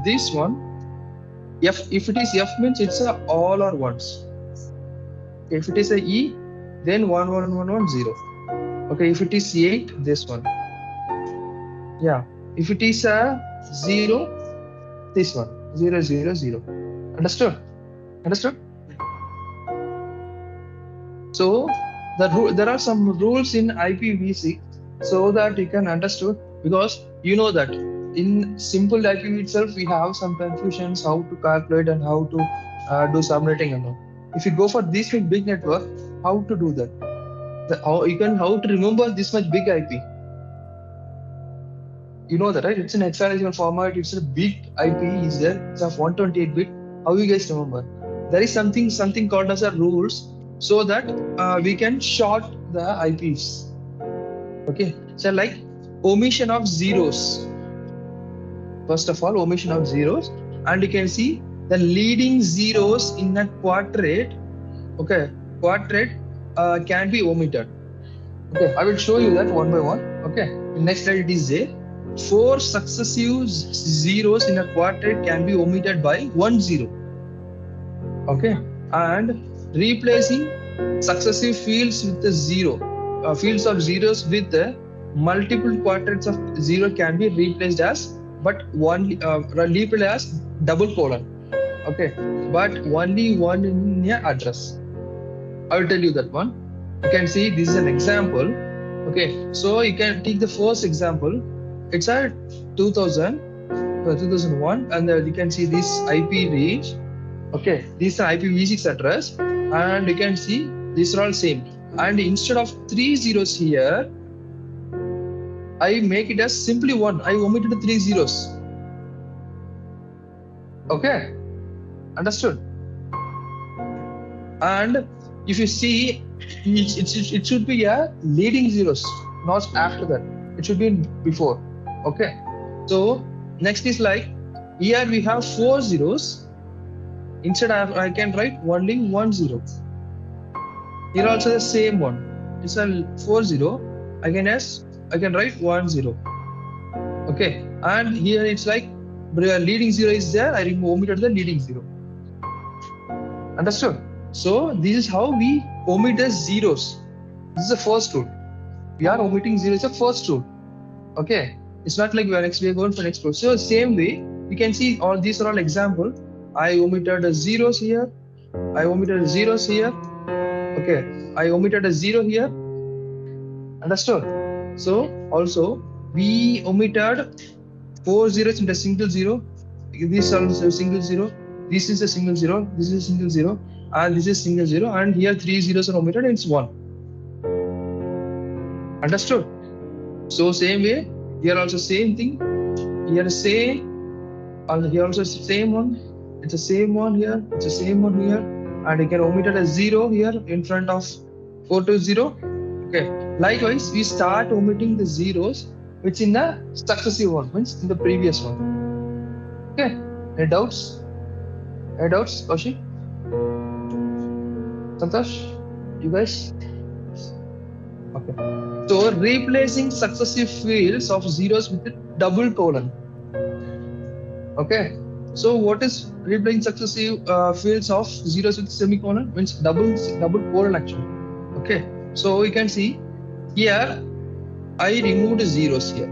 this one, if it is F means it's a all or ones. If it is a E, then 11110. Okay, if it is 8, this one. Yeah. If it is a 0, this one. 000. Understood? Understood? So there are some rules in IPv6 so that you can understood, because you know that in simple IPv itself we have some confusions how to calculate and how to do subnetting and all. If you go for this big network, how to do that? How to remember this much big IP? You know that, right? It's an hexadecimal format. It's a big IP is there. It's of 128 bit. How you guys remember? There is something called as a rules so that we can short the IPs. Okay. So like omission of zeros. First of all, omission of zeros, and you can see the leading zeros in a quadrate. Okay, quadrate can be omitted. Okay, I will show you that one by one. Okay, in next slide it is there. 4 successive zeros in a quadrate can be omitted by 1 0. Okay, and replacing successive fields with the zero, fields of zeros with the multiple quadrates of zero can be replaced as, but replaced as double colon. Okay, but only one in your address. I will tell you that one. You can see this is an example. Okay, so you can take the first example. It's a 2001, and you can see this IP range. Okay, this is an IPv6 address, and you can see these are all same. And instead of 3 zeros here, I make it as simply 1. I omitted the 3 zeros. Okay, understood? And if you see, it should be a leading zeros, not after that. It should be before. Okay, so next is like here we have 4 zeros. Instead I can write only 1 0. Here also the same one. It's a 4 0. I can write 1 0. Okay, and here it's like leading zero is there. I omitted the leading zero. Understood? So this is how we omit the zeros. This is the first rule. We are omitting zeros. It's the first rule. Okay, it's not like we are going for next rule. So same way, we can see all these are all example. I omitted the zeros here. I omitted zeros here. Okay, I omitted a 0 here. Understood? So also we omitted 4 zeros into a single 0. This is also a single 0. This is a single 0. This is a single 0. And this is single 0. And here 3 zeros are omitted. It's 1. Understood? So same way, here also same thing. Here same. And here also same one. It's the same one here. It's the same one here. And you can omit a 0 here in front of 420. Okay. Likewise, we start omitting the zeros which in the successive one, means in the previous one. Okay. Any doubts? Any doubts, Kaushik? Santosh? You guys? Okay. So replacing successive fields of zeros with a double colon. Okay. So what is replacing successive fields of zeros with semicolon? Means double colon actually. Okay. So you can see here I removed zeros here.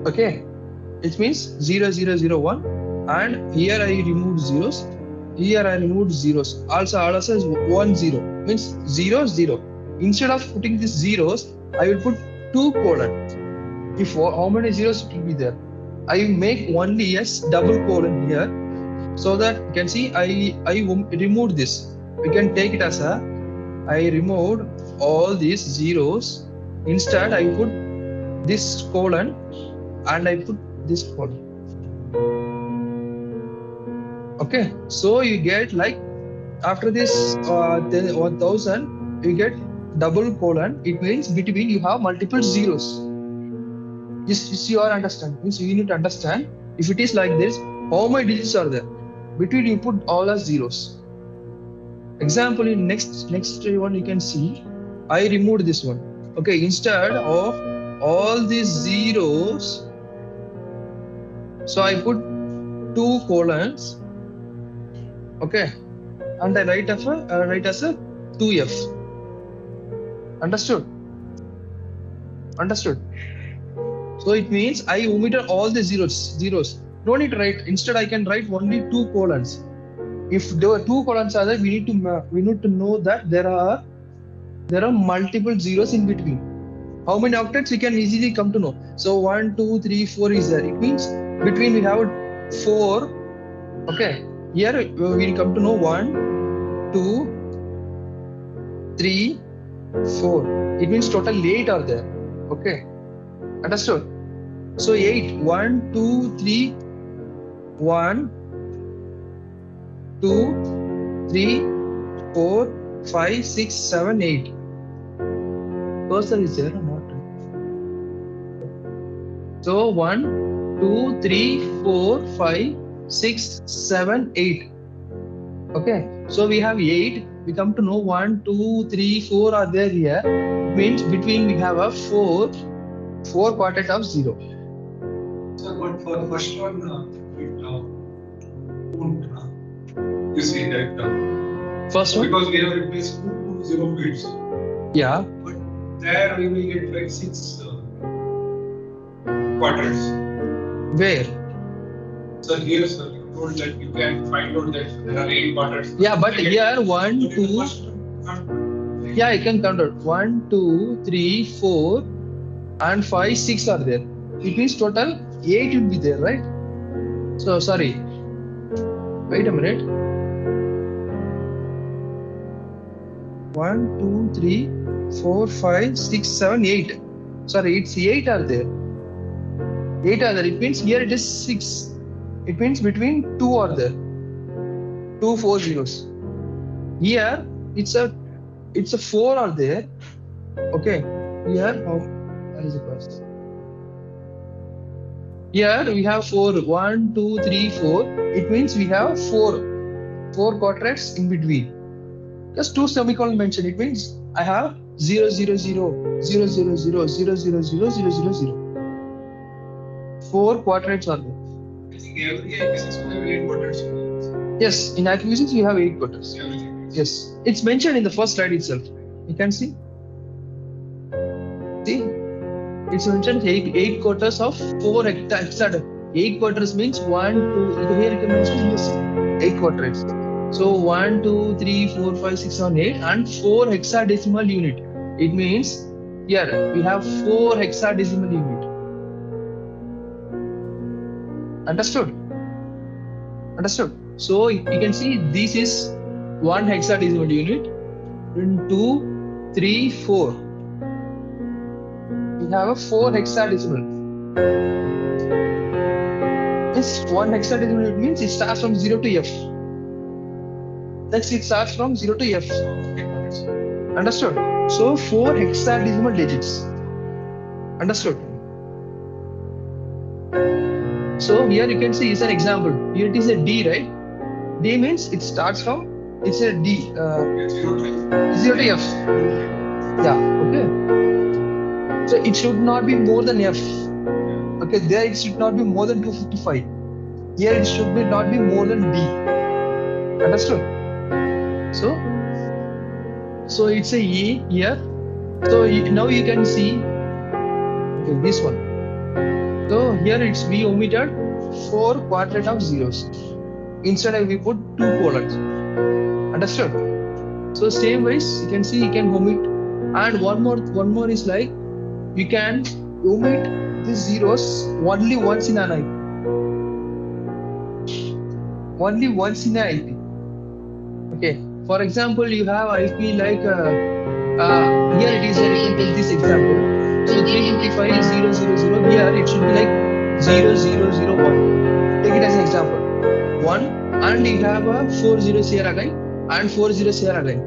Okay. It means 0 0 0 1, and here I removed zeros. Here I removed zeros. Also is 1 0, means 0 0. Instead of putting these zeros, I will put 2 colon. If how many zeros it will be there? I make only a double colon here, so that you can see I removed this. We can take it as a I removed all these zeros. Instead I put this colon and I put this colon. Okay, so you get like after this 1000 you get double colon. It means between you have multiple zeros. This you are understand. Means you need to understand. If it is like this, how many digits are there? Between you put all as zeros. Example in next one you can see. I removed this one. Okay, instead of all these zeros, So I put 2 colons, okay, and I write as a 2F. Understood? Understood? So it means I omitted all the zeros. No need to write. Instead, I can write only 2 colons. If there were 2 colons are there, we need to know that there are multiple zeros in between. How many octets we can easily come to know. So 1, 2, 3, 4 is there. It means between we have 4. Okay. Here we'll come to know 1, 2, 3, 4. It means total 8 are there. Okay. Understood? So 8. 1, 2, 3, 1, 2, 3, 4, 5, 6, 7, 8. Cursor is there or not? So 1, 2, 3, 4, 5, 6, 7, 8. Okay. So we have 8. We come to know 1, 2, 3, 4 are there here. It means between we have a 4 quartet of 0. So but for the first one, you see that First one? because we have replaced 2 0 bits. Yeah. But there we will get like 6 quadrants. Where? So here, sir, you told that you can find out that there are 8 quadrants. Yeah, but here 1, 2. Yeah, I can count out 1, 2, 3, 4, and 5, 6 are there. It means total 8 will be there, right? So sorry. Wait a minute. 1, 2, 3, 4, 5, 6, 7, 8. Sorry, it's 8 are there. 8 are there. It means here it is 6. It means between 2 are there. 2 4 zeros. Here it's a 4 are there. Okay. Here that is the first. Here we have 4. 1, 2, 3, 4. It means we have 4 quadrants in between. Just 2 semicolon mentioned. It means I have 0 0 0 0 0 0 0 0 0 0 0 0. 4 quadrants are there. I think every IPv6 will have 8 quadrants. Yes, in IPv6 you have 8 quadrants. Yes, it's mentioned in the first slide itself. You can see. See, it's mentioned 8 quarters of 4 hexadecimal. 8 quarters means 1, 2. Here you can mention this 8 quadrants. So 1, 2, 3, 4, 5, 6, 7, 8, and 4 hexadecimal unit. It means here we have 4 hexadecimal unit. Understood? Understood? So you can see this is 1 hexadecimal unit. 2, 3, 4. We have a 4 hexadecimal. This 1 hexadecimal unit means it starts from 0 to F. Next it starts from 0 to F. Understood? So 4 hexadecimal digits. Understood? So here you can see is an example. Here it is a D, right? D means it starts from, it's a D. 0 to F. Yeah, okay. So it should not be more than F. Okay, there it should not be more than 255. Here it should not be more than D. Understood? So it's a E here. So now you can see this one. So here we omitted 4 quadrat of zeros. Instead we put 2 colons. Understood? So same ways you can see you can omit. And one more is like you can omit the zeros only once in an IP. Only once in an IP. Okay. For example, you have IP like here it is. You can take this example. So 355.000 here it should be like 0001. Take it as an example. 1 and you have a 4 zeros here again and 4 zeros here again.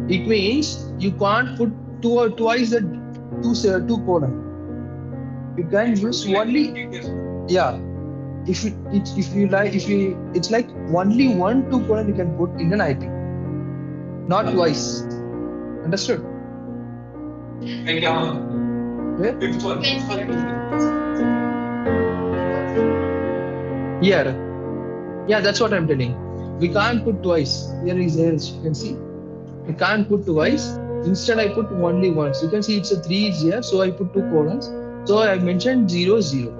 It means you can't put twice the two colon. You can use only it's like only 1 2 colon you can put in an IP. Not twice. Understood? Like Here. Yeah, that's what I'm telling. We can't put twice. Here is there, you can see. We can't put twice. Instead, I put only once. You can see it's a 3 is here, so I put two colons. So I mentioned 0, 0.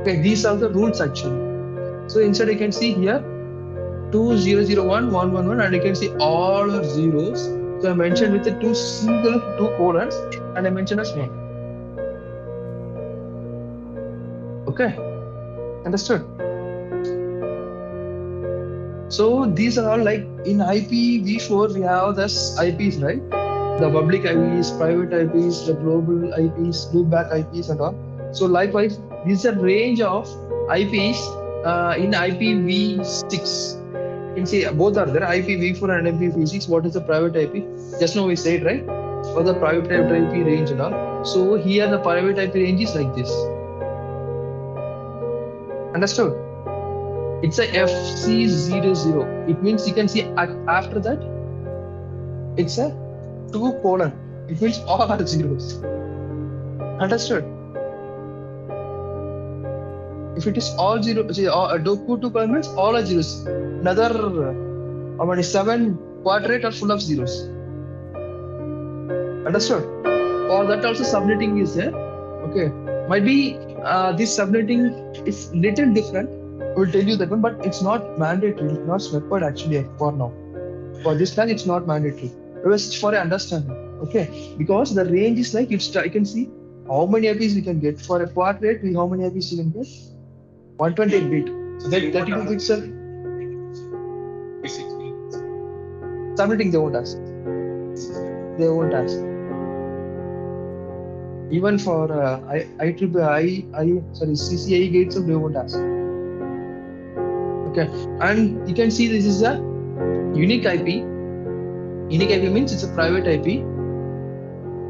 Okay, these are the rules actually. So instead, you can see here 2, 0, 0, 1, 1, 1, 1, and you can see all are zeros. So I mentioned with the two single two colons, and I mentioned as one. Okay, understood? So these are all like in IPv4 we have this IPs, right? The public IPs, private IPs, the global IPs, loopback IPs and all. So likewise, this is a range of IPs in IPv6. You can see both are there, IPv4 and IPv6. What is the private IP? Just now we said, right? For the private IP range and all. So here the private IP range is like this. Understood? It's a FC00. It means you can see after that, it's a 2 colon. It means all are zeros. Understood? If it is all zero, see, two colon means all are zeros. Another, how many 7 quadrate are full of zeros. Understood? For that also subnetting is there. Okay. Might be this subnetting is little different. We'll tell you that one, but it's not mandatory. It's not required actually for now. For this class, it's not mandatory. It was for an understanding. Okay. Because the range is like it's you can see how many IPs we can get. For a quadrate, how many IPs you can get? 128 bit. So that 32 bits are subnetting they won't ask. They won't ask. Even for CCI gates, they won't ask. Okay, and you can see this is a unique IP. Unique IP means it's a private IP.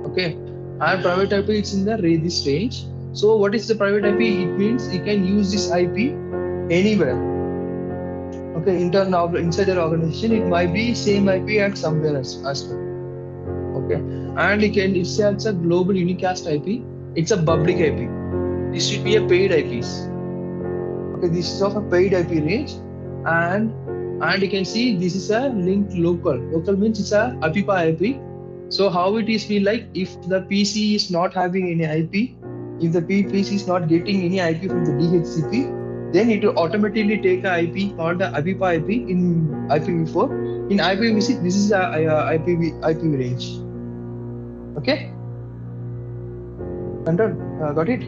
Okay, and private IP it's in the this range. So what is the private IP? It means you can use this IP anywhere. Okay, inside your organization, it might be same IP at somewhere else as well. Okay, and it's a global unicast IP. It's a public IP. This should be a paid IPs. Okay, this is of a paid IP range, and you can see this is a linked local. Local means it's a IPv IP. So how it is be like if the PC is not having any IP, if the PC is not getting any IP from the DHCP, then it will automatically take a IP called the IPv IP in IPv4. In IPv6, this is a IP range. Okay? Got it?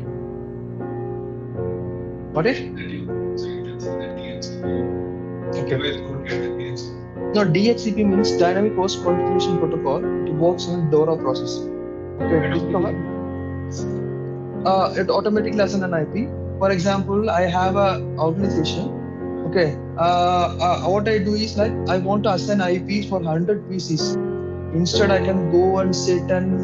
Got it? Okay. No, DHCP means Dynamic Host Configuration Protocol. It works on DORA process. Okay, it automatically assigns an IP. For example, I have an organization. Okay, what I do is like I want to assign IPs for 100 PCs. Instead, I can go and sit and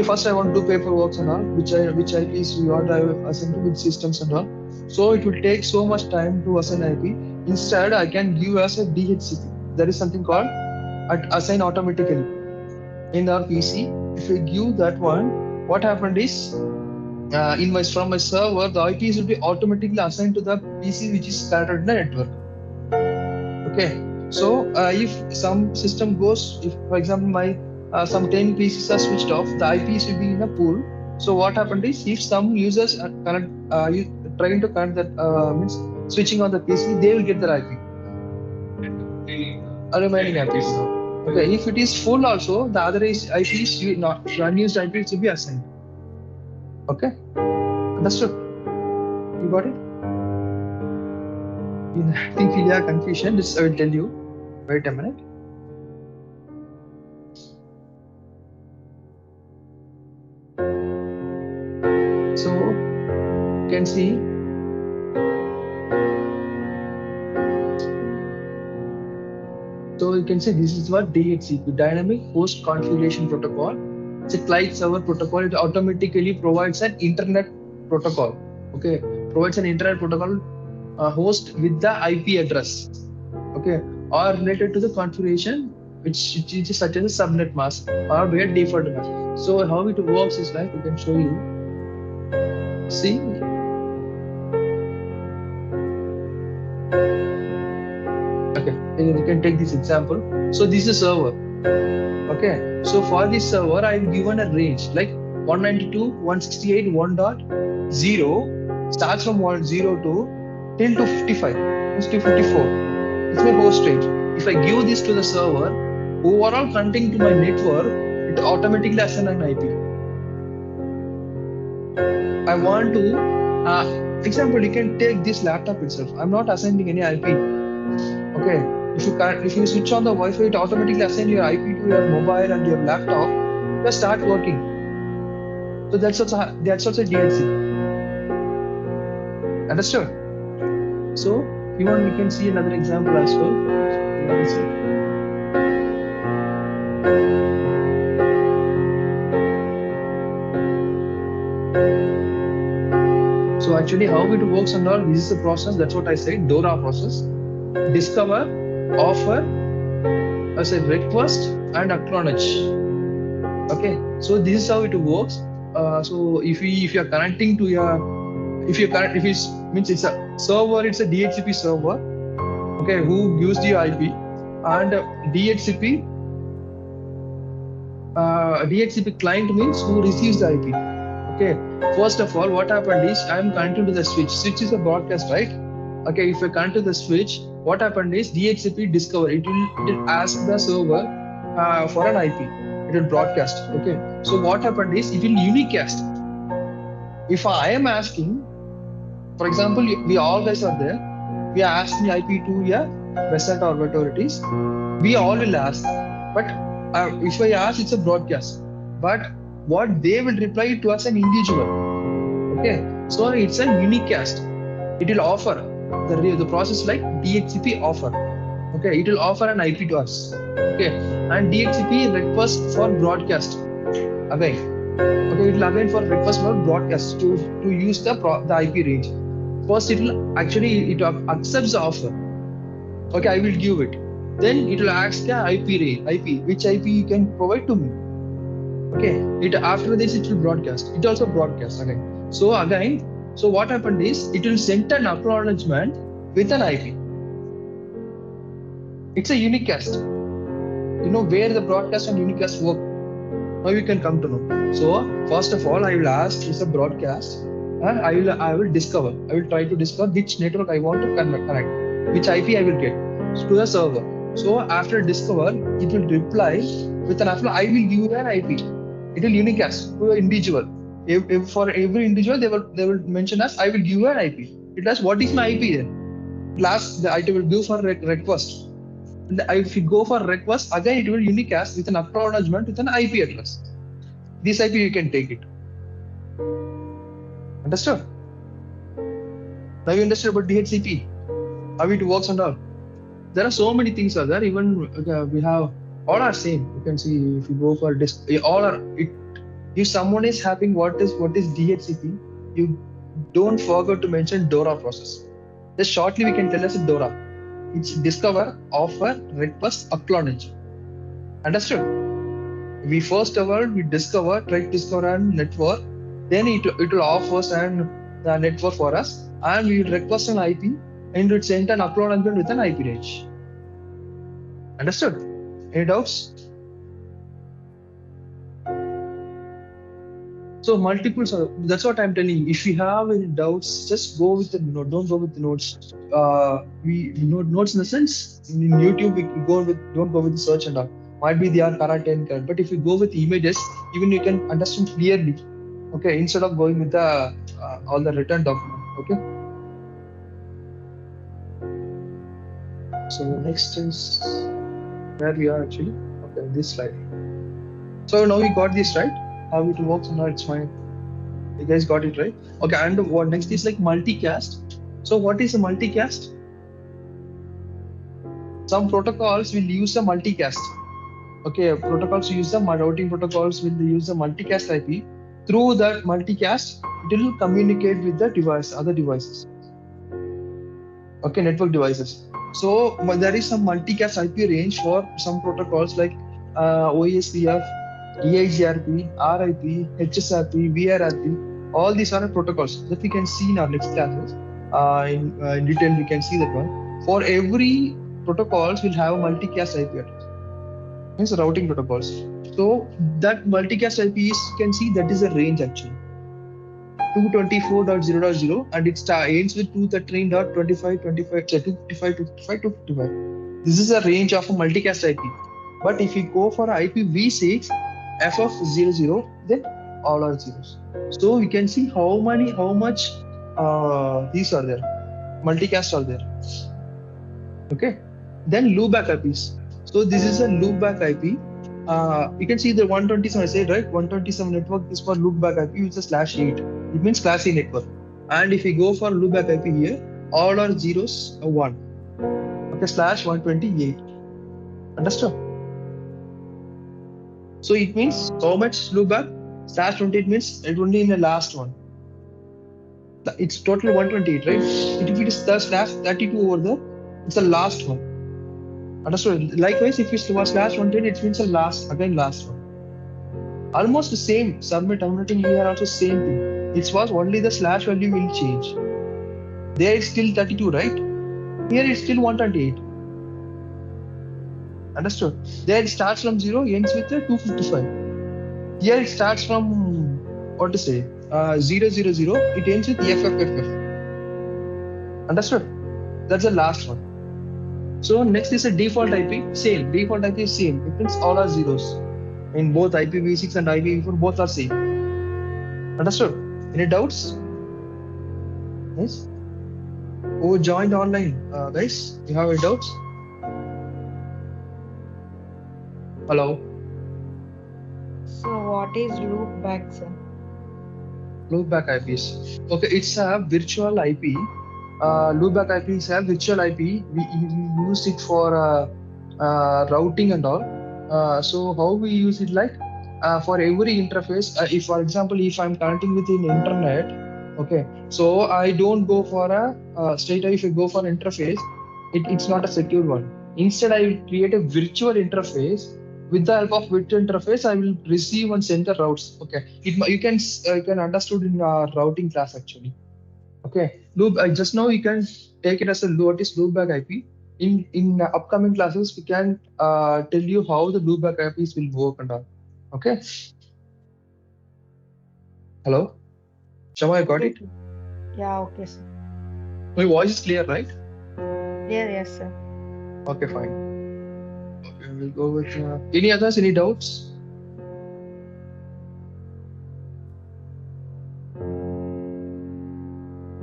first I want to do paperwork and all, which IPs we want to assign to which systems and all. So it will take so much time to assign IP. Instead, I can give as a DHCP. There is something called assign automatically in our PC. If we give that one, what happened is from my server, the IPs will be automatically assigned to the PC which is connected in the network. Okay. So if some system goes, if for example my some 10 PCs are switched off, the IPs will be in a pool. So what happened is if some users are trying to connect that means switching on the PC, they will get their IP. Remaining IPs. Okay, if it is full also, the other IPs, unused IPs will be assigned. Okay, understood? You got it? I think you have confusion. This I will tell you. Wait a minute. So you can see. So you can say this is what DHCP, Dynamic Host Configuration Protocol. It's a client server protocol. It automatically provides an internet protocol. Okay, provides an internet protocol host with the IP address. Okay, or related to the configuration, which is such as a subnet mask or where default mask. So how it works is like we can show you. See, Okay, you can take this example. So this is a server. Okay, so for this server, I've given a range like 192.168 1.0 starts from 10 to till 255, means 254. It's my host range. If I give this to the server, overall connecting to my network, it automatically assign an IP. I want to, example, you can take this laptop itself. I'm not assigning any IP. Okay, if you switch on the Wi-Fi, it automatically assign your IP to your mobile and your laptop. Just start working. So that's also DHCP. Understood? So if you want, we can see another example as well. So actually, how it works and all, this is the process. That's what I said, DORA process. Discover, offer, as a request, and acknowledge. Okay, so this is how it works. So if you are connecting to your, if it means it's a server, it's a DHCP server. Okay, who gives the IP, and DHCP client means who receives the IP. Okay, first of all, what happened is I am connecting to the switch. Switch is a broadcast, right? Okay, if I connect to the switch, what happened is DHCP discover. It will ask the server for an IP. It will broadcast. Okay, so what happened is it will unicast. If I am asking, for example, we all guys are there. We are asking IP to a website or whatever it is. We all will ask, but if I ask, it's a broadcast. But what they will reply to us an individual. Okay, so it's a unicast. It will offer the process like DHCP offer. Okay, it will offer an IP to us. Okay, and DHCP request for broadcast again. Okay, it will again for request for broadcast to use the IP range. First, it accepts the offer. Okay, I will give it. Then it will ask the IP range, which IP you can provide to me. Okay, after this it will broadcast. It also broadcasts again. So again, so what happened is it will send an acknowledgement with an IP. It's a unicast. You know where the broadcast and unicast work. Now you can come to know. So first of all, I will ask is a broadcast, and I will discover. I will try to discover which network I want to connect, which IP I will get to the server. So after discover, it will reply with an IP. I will give you an IP. It will unicast to an individual. If for every individual, they will mention as I will give you an IP. It does what is my IP then? Last the IT will give for request. If you go for request, again it will unicast with an acknowledgement with an IP address. This IP you can take it. Understood? Now you understood about DHCP, how it works and all. There are so many things are there. Even we have all are same. You can see if you go for all are. If someone is having what is DHCP, you don't forget to mention DORA process. Just shortly we can tell us DORA. It's discover, offer, request, acknowledge. Understood? We first of all we discover, try to discover a network. Then it will offer and the network for us, and we will request an IP, and it will send an acknowledgement with an IP range. Understood? Any doubts? So multiple. So that's what I'm telling you. If you have any doubts, just go with the note. Don't go with the notes. Notes in the sense in YouTube we don't go with the search and all. Might be they are correct and correct. But if you go with images, even you can understand clearly. Okay, instead of going with the all the written document. Okay. So next is where we are actually. Okay, this slide. So now we got this right. How it works and how it's fine. You guys got it right. Okay, and what next is like multicast. So what is a multicast? Some protocols will use a multicast. Okay, protocols use the routing protocols will use the multicast IP. Through that multicast, it will communicate with the other devices. Okay, network devices. So there is some multicast IP range for some protocols like OSPF, EIGRP, RIP, HSRP, VRRP. All these are protocols that we can see in our next classes. in detail we can see that one. For every protocols will have a multicast IP address. Means routing protocols. So that multicast IP is, you can see that is a range actually. 224.0.0 and it ends with 239.25.25, 255, 255, 255. This is a range of a multicast IP. But if you go for IPv6, FF00, then all are zeros. So we can see how much these are there, multicast are there. Okay. Then loopback IPs. So this is a loopback IP. You can see the 127, I said right, 127 network is for loopback IP with a /8. It means class A network. And if we go for loopback IP here, all are zeros, 1. Okay, /128. Understood? So it means so much loopback, /28 means it only in the last one. It's totally 128, right? If it is the /32 over there, it's the last one. Understood? Likewise, if it was /110, it means the last one. Almost the same. Submit, terminating here also same thing. It was only the slash value will change. There it's still 32, right? Here it's still 128. Understood? There it starts from 0, ends with 255. Here it starts from, what to say, 000, it ends with FFFF. Understood? That's the last one. So next is a default IP, same. Default IP is same. It means all are zeros. In both IPv6 and IPv4, both are same. Understood? Any doubts? Yes? Who joined online? Guys, you have any doubts? Hello? So what is loopback, sir? Loopback IPs. Okay, it's a virtual IP. Loopback IP is a virtual IP. We use it for routing and all. So how we use it, like for every interface, if for example, if I'm connecting with an internet, okay, so I don't go for a straight away. If I go for an interface, it's not a secure one. Instead, I will create a virtual interface. With the help of virtual interface, I will receive and send the routes. Okay, you can understood in our routing class actually. Okay, loop. Just now you can take it as a what is loopback IP. In upcoming classes, we can tell you how the loopback IPs will work and all. Okay. Hello, Shama, I got Okay, it. sir. Yeah, okay, sir. My voice is clear, right? Yeah, yes, sir. Okay, fine. Okay, we'll go with any others. Any doubts?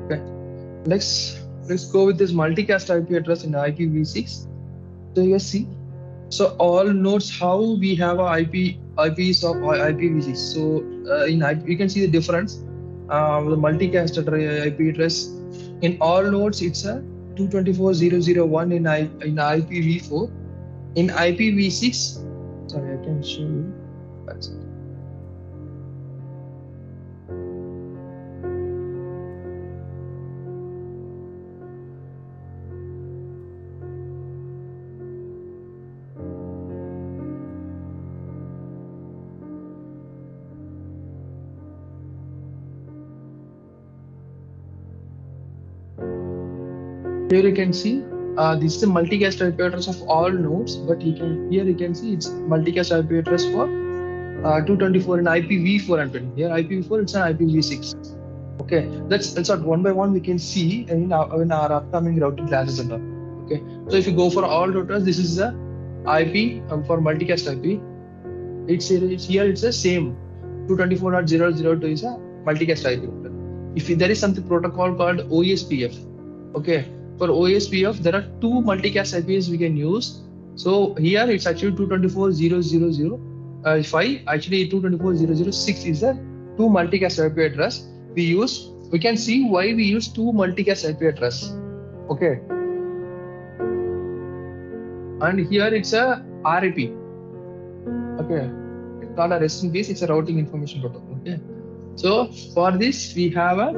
Okay. Let's go with this multicast IP address in IPv6. So you see. So all nodes how we have a IPs of IPv6. So in IP, you can see the difference. The multicast IP address in all nodes it's a 224.0.0.1 in IPv4. In IPv6, sorry, I can show you. Here you can see this is the multicast IP address of all nodes, but you can see it's multicast IP address for 224 in IPv4 and 20. Here IPv4 it's an IPv6. Okay, that's what one by one we can see in our upcoming routing classes and all. Okay, so if you go for all routers, this is the IP for multicast IP. It's the same 224.0.0.2 is a multicast IP router. If there is something protocol called OSPF, okay, for OSPF there are two multicast IPs we can use. So here it's actually 224.0.0.0.5. Actually 224.0.0.6 is the two multicast IP address we use. We can see why we use two multicast IP address. Okay, and here it's a RIP. Okay, it's not a rest in peace, it's a routing information protocol. Okay, so for this we have a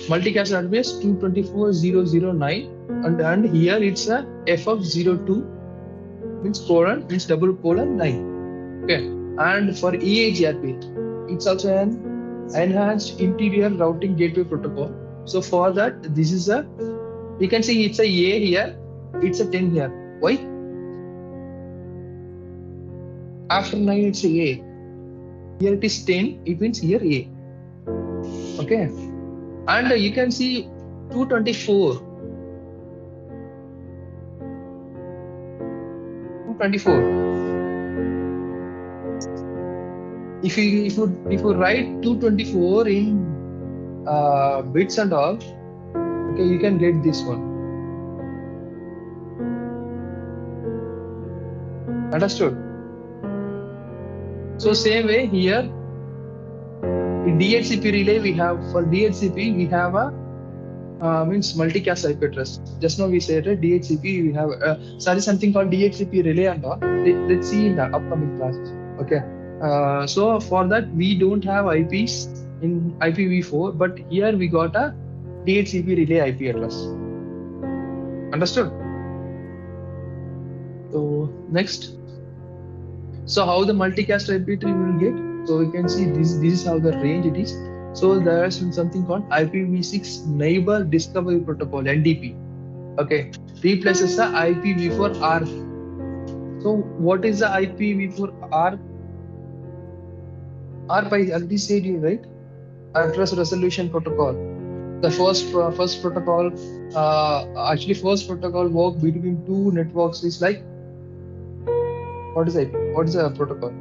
multicast address 224.0.0.9 and here it's a FF02 means double colon 9. Okay, and for EAGRP it's also an enhanced interior routing gateway protocol. So for that, this is a, you can see it's a A here, it's a 10 here. Why? After 9 it's a A. Here it is 10, it means here A. Okay. And you can see 224. 224. If you write 224 in bits and all, okay, you can get this one. Understood? So same way here in DHCP relay we have, for DHCP we have a means multicast IP address. Just now we said DHCP we have something called DHCP relay and all. Let's see in the upcoming classes. Okay. So for that we don't have IPs in IPv4, but here we got a DHCP relay IP address. Understood? So next. So how the multicast IP tree will get? So you can see this is how the range it is. So there is something called IPv6 Neighbor Discovery Protocol (NDP). Okay, replaces the IPv4R. So what is the IPv4R? R by already said you right. Address Resolution Protocol. The first protocol, actually first protocol work between two networks is like, what is IP? What is the protocol?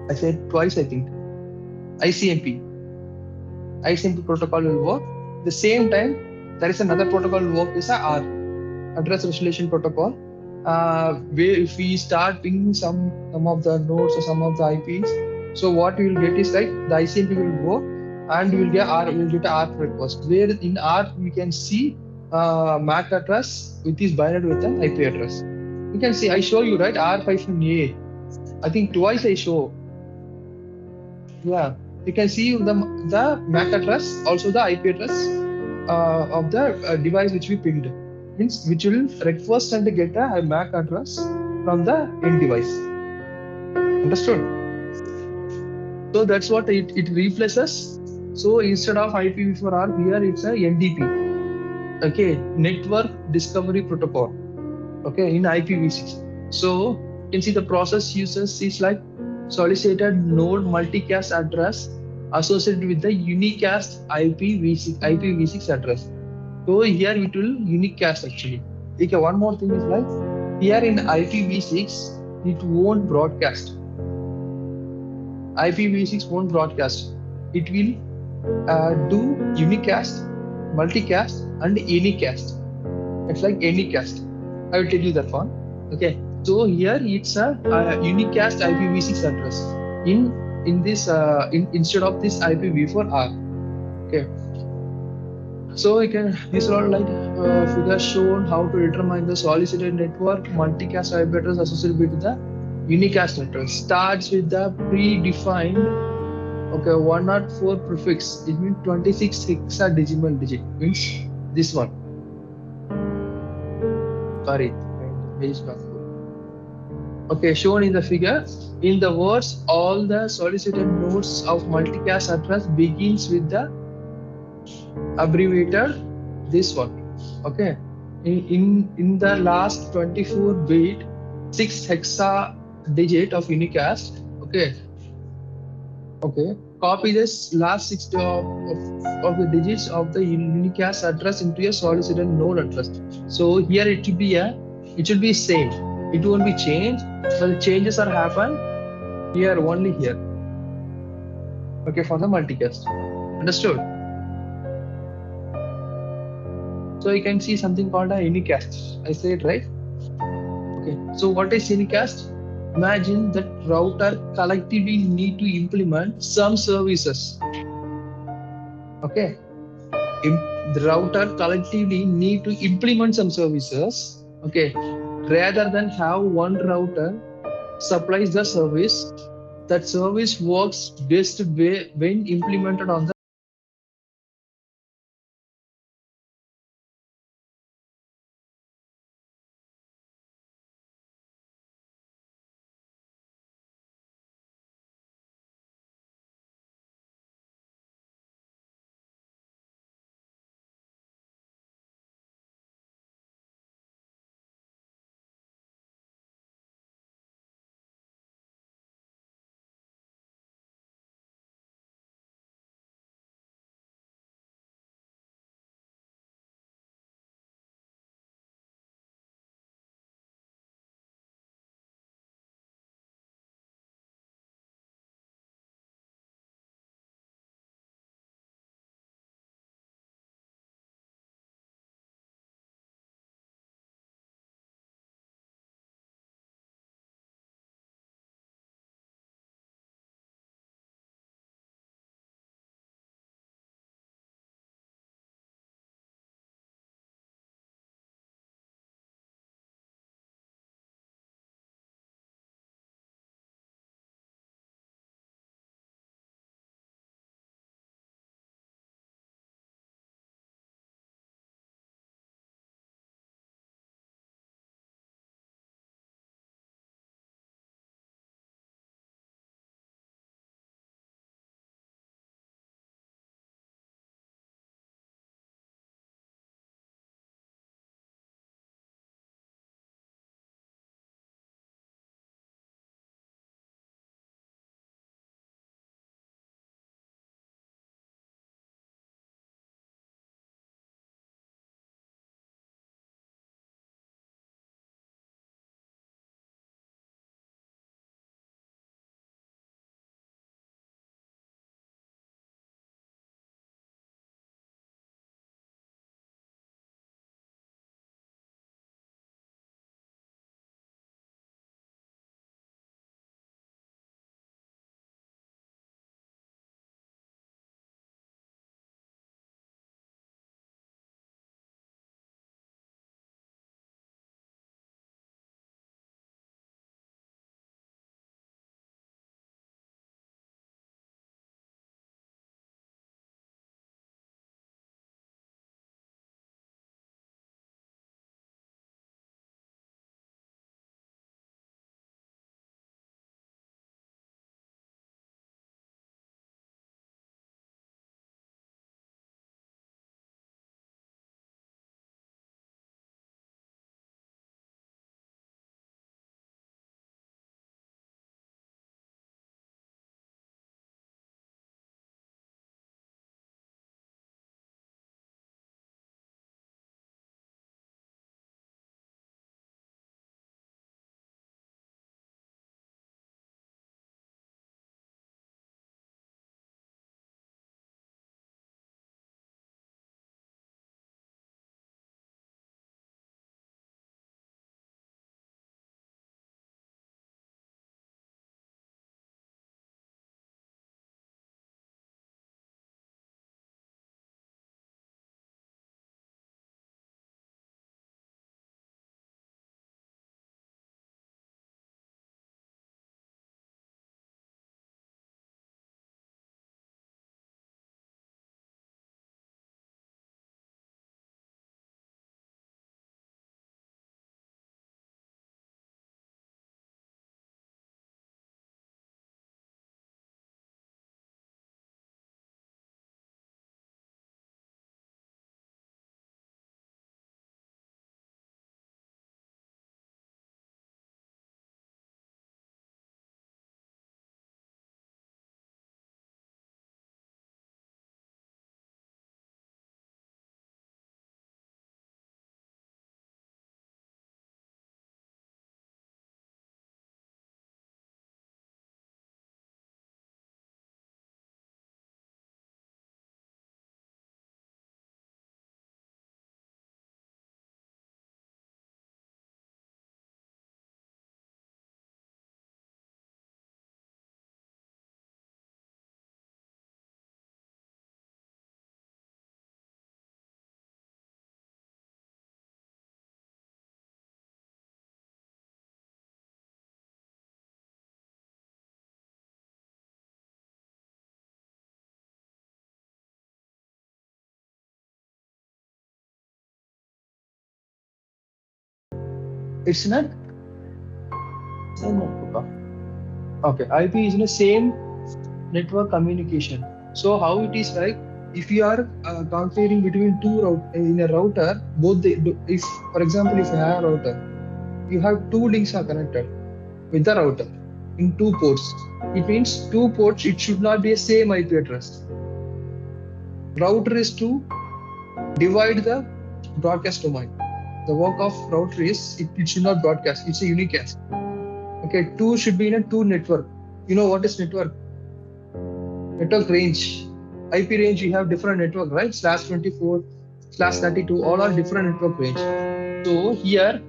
I said twice I think. ICMP. ICMP protocol will work. The same time, there is another protocol will work is a R, Address Resolution Protocol. Where if we start pinging some of the nodes or some of the IPs, so what you will get is like the ICMP will work and you will get a R request. Where in R we can see MAC address with is binded with an IP address. You can see I show you right R-A. I think twice I show. Yeah, you can see the MAC address, also the IP address of the device which we pinged. Means which will request and get a MAC address from the end device. Understood? So that's what it replaces. So instead of IPv4R, here it's a NDP. Okay, Network Discovery Protocol. Okay, in IPv6. So you can see the process uses is like solicited node multicast address associated with the unicast IPv6 address. So here it will unicast actually. Okay, one more thing is like here in IPv6 it won't broadcast. IPv6 won't broadcast. It will do unicast, multicast, and anycast. It's like anycast. I will tell you that one. Okay. So here it's a unicast IPv6 address in this instead of this IPv4R. Okay. So you can, these are all like figures shown how to determine the solicited network multicast IP address associated with the unicast address. Starts with the predefined 104 prefix. It means 26 hexadecimal digit. Means this one. Sorry, page not full. Okay, shown in the figure. In the words, all the solicited nodes of multicast address begins with the abbreviator this one. Okay, in the last 24 bit 6 hexa digit of unicast. Okay, copy this last 6 of the digits of the unicast address into a solicited node address. So here it should be same. It won't be changed, but the changes are happen here, only here. Okay, for the multicast. Understood? So you can see something called a unicast. I said right? Okay. So what is unicast? Imagine that router collectively need to implement some services. Okay. The router collectively need to implement some services. Okay. Rather than have one router supplies the service, that service works best when implemented on the It's in a same network. Okay, IP is in the same network communication. So how it is like, if you are configuring between two in a router, both if for example if you have a router, you have two links are connected with the router in two ports. It means two ports. It should not be a same IP address. Router is to divide the broadcast domain. The work of router is it should not broadcast. It's a unicast. Okay, two should be in a two network. You know what is network? Network range. IP range, you have different network, right? /24, /32, all are different network range. So here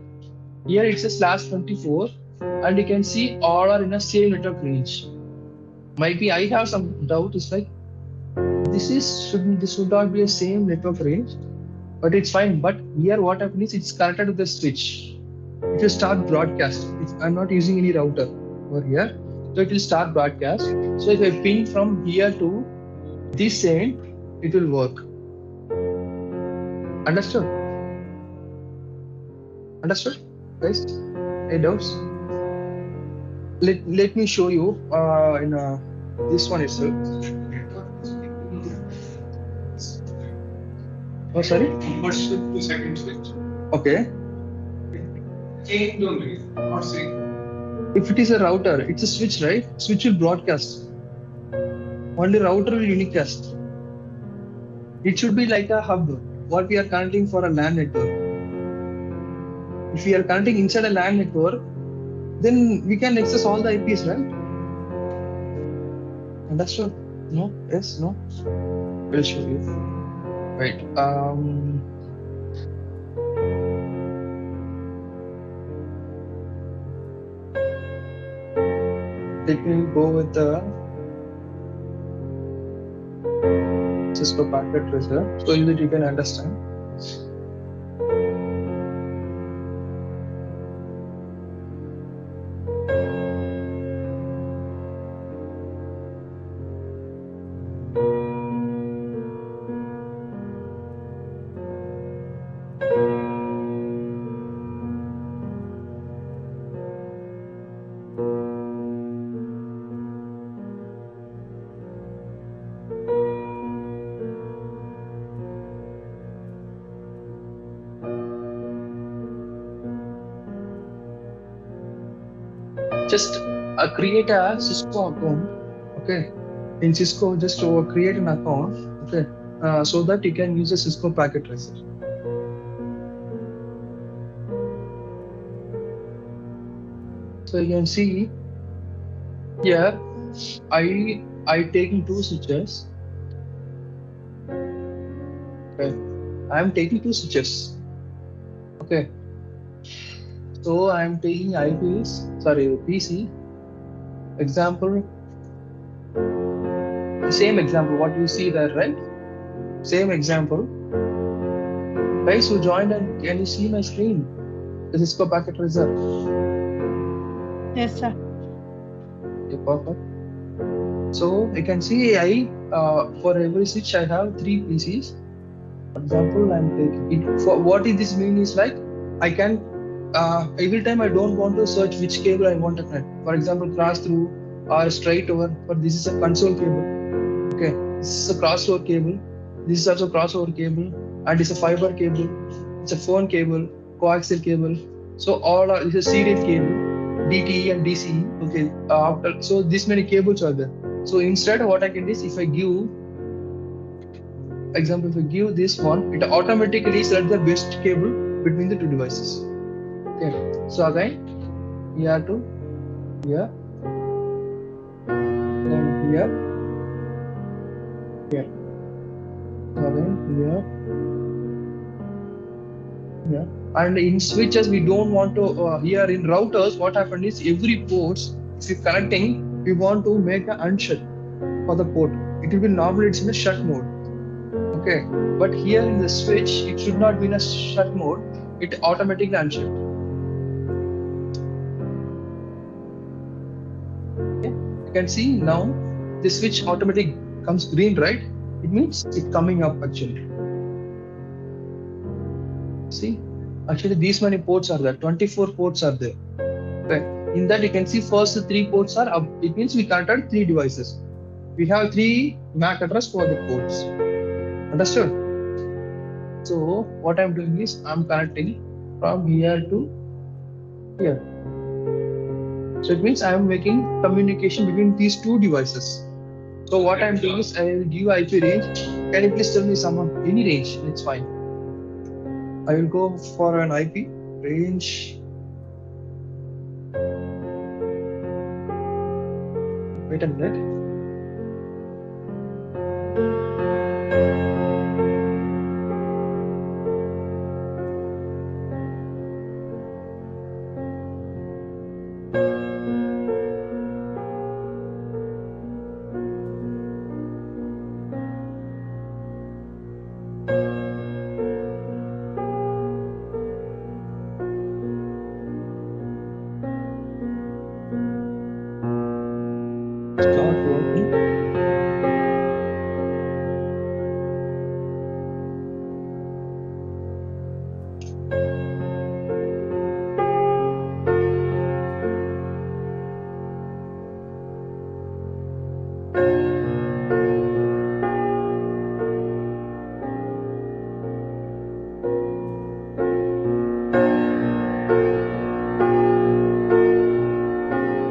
it's a /24, and you can see all are in a same network range. Might be I have some doubt. It's like this should not be a same network range, but it's fine. But here what happens is it's connected to the switch. It will start broadcast. I'm not using any router over here, so it will start broadcast. So if I ping from here to this end, it will work. Understood? Understood, guys? Any doubts? Let me show you in this one itself. Oh, sorry. First switch to second switch. Okay. Change only, not saying. If it is a router, it's a switch, right? Switch will broadcast. Only router will unicast. It should be like a hub. What we are connecting for a LAN network. If we are connecting inside a LAN network, then we can access all the IPs, right? Understood? No? Yes? No? We'll show you. Right. Let me go with the Cisco packet tracer so that you can understand. Just create a Cisco account. Okay, in Cisco, just create an account. Okay, so that you can use a Cisco packet tracer. So you can see here, I taking two switches. Okay, I am taking two switches. Okay. So I am taking PC example, the same example what you see there, right? Same example. Guys who joined, and can you see my screen? The Cisco packet tracer. Yes, sir. Okay, perfect. So you can see for every switch I have 3 PCs. For example, I'm taking it. For what is this mean is like I can every time I don't want to search which cable I want to connect. For example, cross through or straight over. But this is a console cable. Okay, this is a crossover cable. This is also crossover cable, and it's a fiber cable. It's a phone cable, coaxial cable. So all are it's a serial cable, DTE and DCE. Okay, so this many cables are there. So instead, what I can do is if I give example, if I give this one, it automatically selects the best cable between the two devices. Okay, so again here to here, then here, here, so again here, and in switches we don't want to here in routers what happened is every ports if you're connecting we want to make an unshut for the port. It will be normally it's in a shut mode. Okay, but here in the switch it should not be in a shut mode, it automatically unshut. Can see now the switch automatically comes green, right? It means it's coming up actually. See, Actually, these many ports are there. 24 ports are there. Okay. In that, you can see first three ports are up. It means we connected three devices. We have three MAC address for the ports. Understood? So what I'm doing is I'm connecting from here to here. So it means I'm making communication between these two devices. So what I'm doing is I will give IP range. Can you please tell me someone any range? It's fine. I will go for an IP range. Wait a minute. Start working.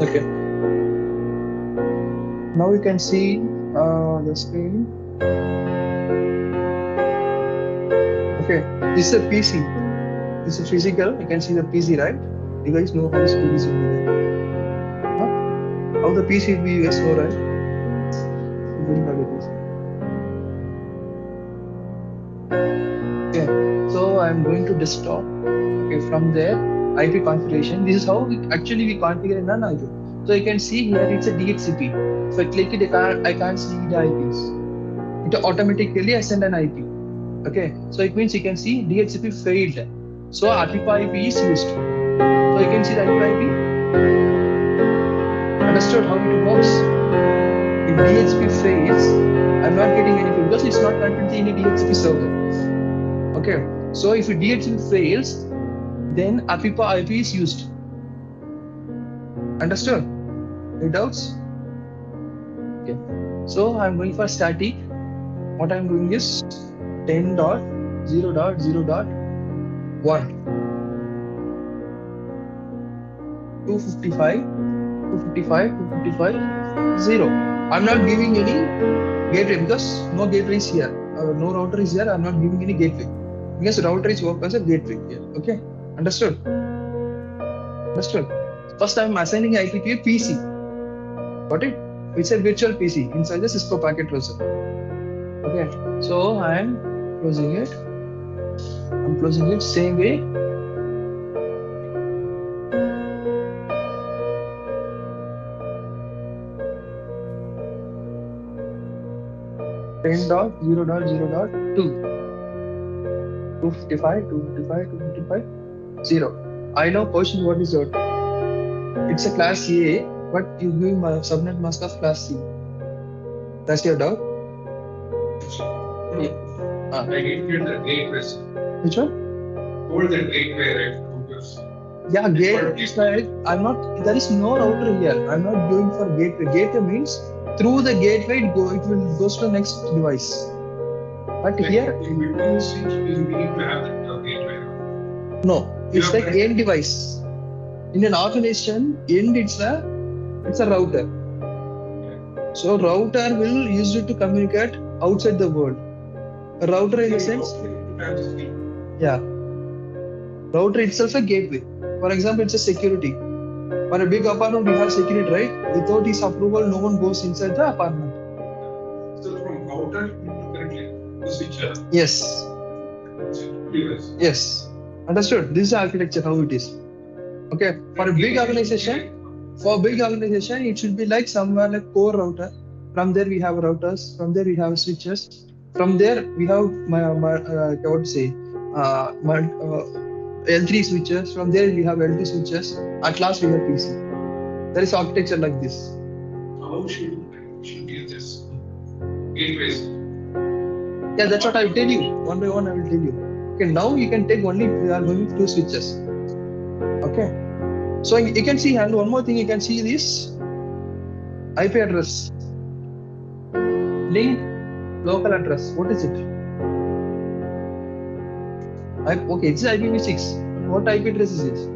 Okay. Now you can see the screen. Okay, this is a PC. This is physical. You can see the PC, right? You guys know how this PC will be there. Huh? How the PC will be, you guys know, right? You don't have a PC. Okay, so I'm going to desktop. Okay, from there, IP configuration. This is how we configure in an IP. So you can see here it's a DHCP. If I click it, I can't see the IPs. It automatically I send an IP. Okay, so it means you can see DHCP failed. So IPv6 IP is used. So you can see the IPv6 IP. Understood how it works? If DHCP fails, I'm not getting anything because it's not connected to any DHCP server. Okay, so if DHCP fails, then IPv6 IP is used. Understood? Any doubts? Okay, so I'm going for static. What I'm doing is 10.0.0.1 255 0. I'm not giving any gateway because no gateway is here. No router is here. I'm not giving any gateway because router is work as a gateway here. Okay, understood? Understood. First, I'm assigning IP to a PC. Got it? It's a virtual PC inside the Cisco packet tracer. Okay, so I'm closing it. I'm closing it same way. Ten dot 0.0.2 255 0. I know question what is that? It's a class A, but you give subnet mask of class C. That's your doubt? I didn't get the gateway. Which one? Hold the gateway, right? Yeah, gateway is like there is no router here. I'm not going for gateway. Gateway means through the gateway it goes to the next device. But here in between switch, you need to have the gateway. No, it's like end device. In an organization, end it's a router. So router will use it to communicate outside the world. A router in a sense, yeah. Router itself a gateway. For example, it's a security. For a big apartment, we have security, right? Without his approval, no one goes inside the apartment. So from router directly to switcher. Yes. Yes. Understood. This is the architecture how it is. Okay. For a big organization, it should be like somewhere like core router. From there we have routers. From there we have switches. From there we have L3 switches. From there we have L2 switches. At last we have PC. There is architecture like this. How should give this gateways? Yeah, that's what I will tell you. One by one I will tell you. Okay, now you can take only we are going two switches. Okay, so you can see, and one more thing you can see this IP address link local address. What is it? Okay, it's IPv6. What IP address is it?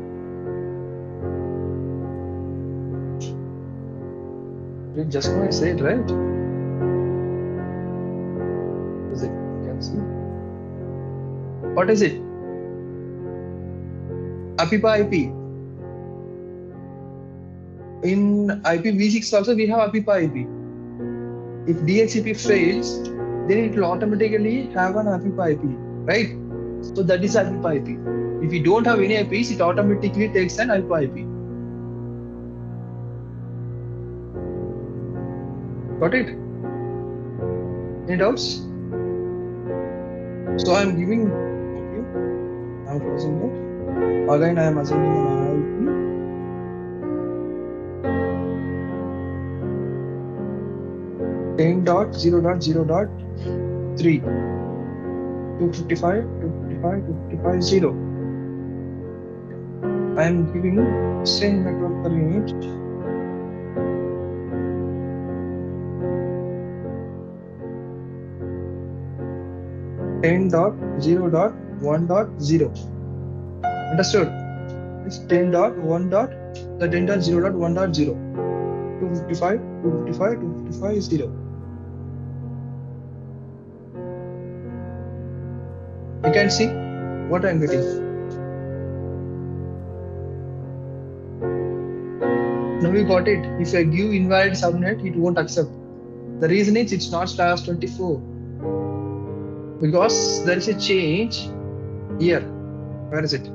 Just now I said, right? Is it? You can see. What is it? APIPA IP. In IPv6 also we have APIPA IP. If DHCP fails, then it will automatically have an APIPA IP, right? So that is APIPA IP. If you don't have any IPs, it automatically takes an APIPA IP. Got it? Any doubts? So I am giving, okay, I am closing it. Again, I am assuming an IP 10.0.0.3 255 255 255 0. I am giving same network per unit. $10.0.1.0. Understood? It's 10.1. The 10.0.1.0. 255 255 255 0. You can see what I am getting. Now we got it. If I give invalid subnet, it won't accept. The reason is it's not status 24 because there is a change here. Where is it?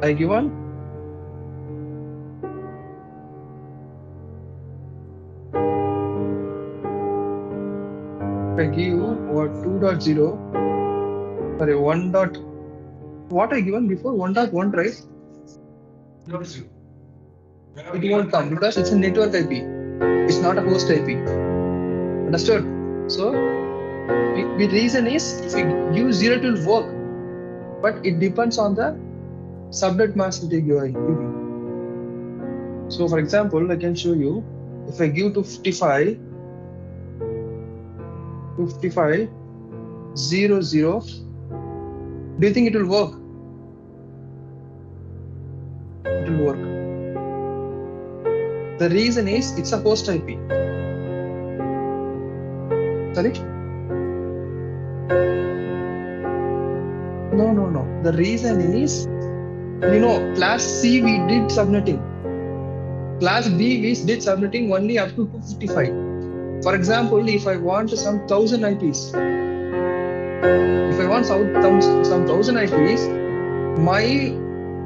I give one. If I give what 2.0, sorry 1. What I given before 1.1, right? It won't come because it's a network IP. It's not a host IP. Understood? So the reason is if you give 0, it will work, but it depends on the subnet mask that you are giving. So for example, I can show you if I give 255 0 0, do you think it will work? It will work. The reason is it's a host IP. Sorry? No. The reason is, class C we did subnetting. Class B we did subnetting only up to 255. For example, if I want some 1000 IPs, if I want some 1000 IPs,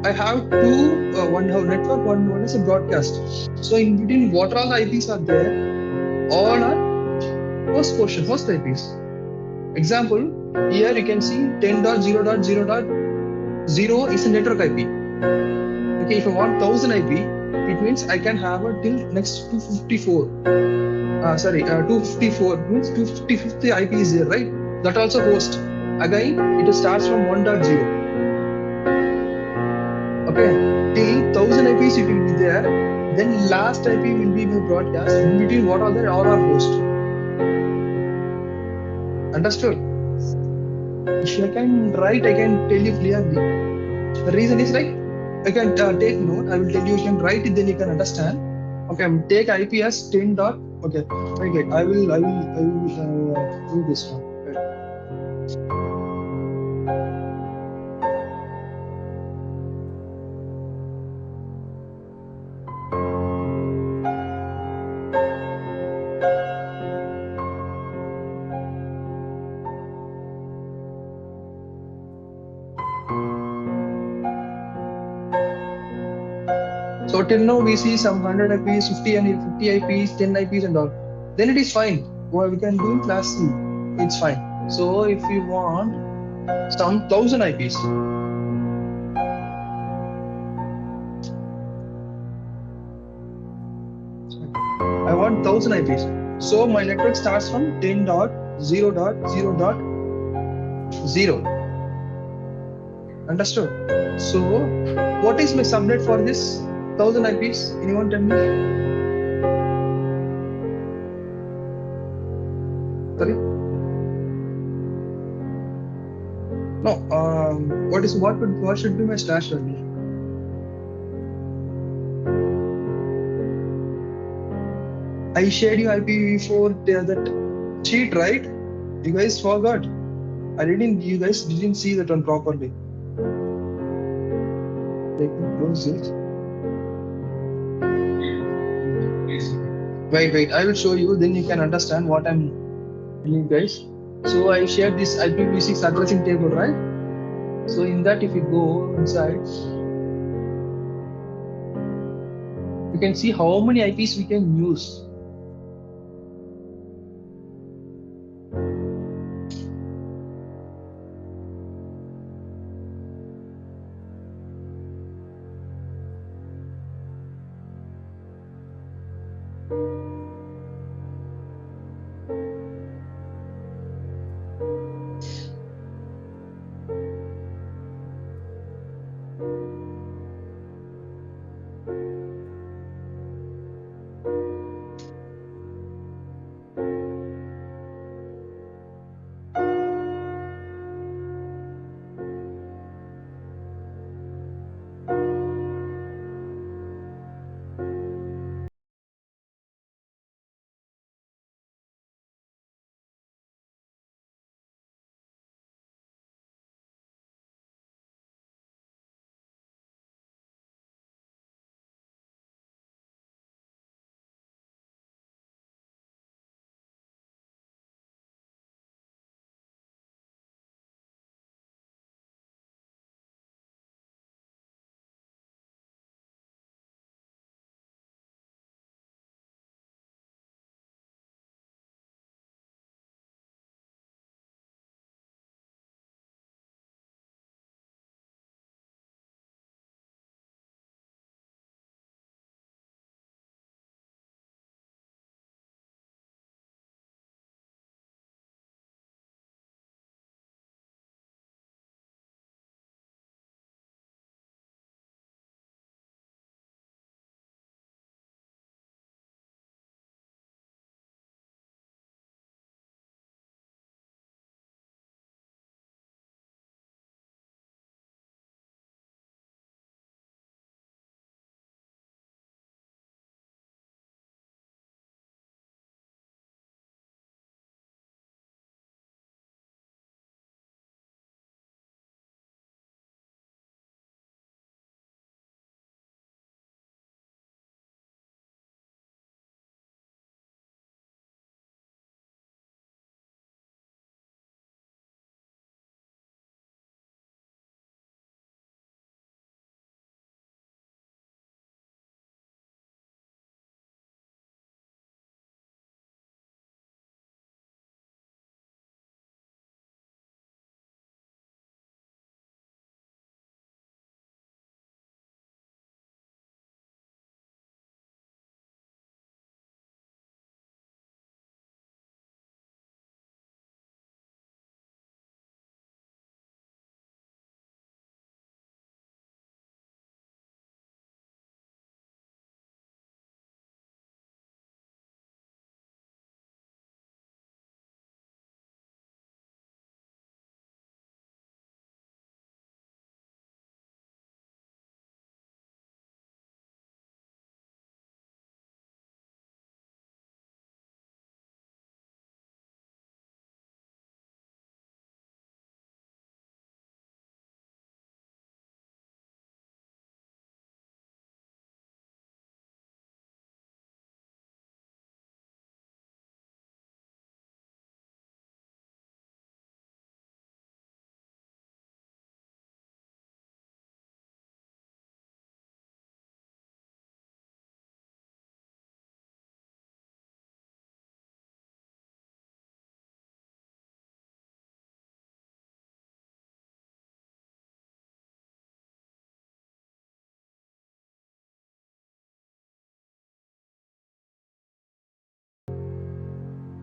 I have two, one network, one is a broadcast. So in between, what all the IPs are there, all are host IPs. Example, here you can see 10.0.0.0 is a network IP. Okay, if I want 1000 IP, it means I can have a till next 254. 254 means 255th IP is there, right? That also host. Again, it starts from 1.0. Okay, till 1000 IPs it will be there. Then last IP will be my broadcast. In between, what are there? All are host. Understood? If I can write, I can tell you clearly. The reason is like, I can take note. I will tell you. You can write it, then you can understand. Okay, take IP as 10 dot. Okay, okay. I will do this one. Okay. So till now we see some 100 IPs, 50 IPs, 10 IPs and all. Then it is fine. Well, we can do class C. It's fine. So if you want some 1000 IPs, I want 1000 IPs. So my network starts from 10.0.0.0. Understood? So, what is my subnet for this 1000 IPs? Anyone tell me? Sorry? No. What should be my slash value? I shared you IPv4 that cheat, right? You guys forgot. You guys didn't see that one properly. Let me close it. Please. Wait. I will show you. Then you can understand what I'm telling you guys. So I shared this IPv6 addressing table, right? So in that, if you go inside, you can see how many IPs we can use.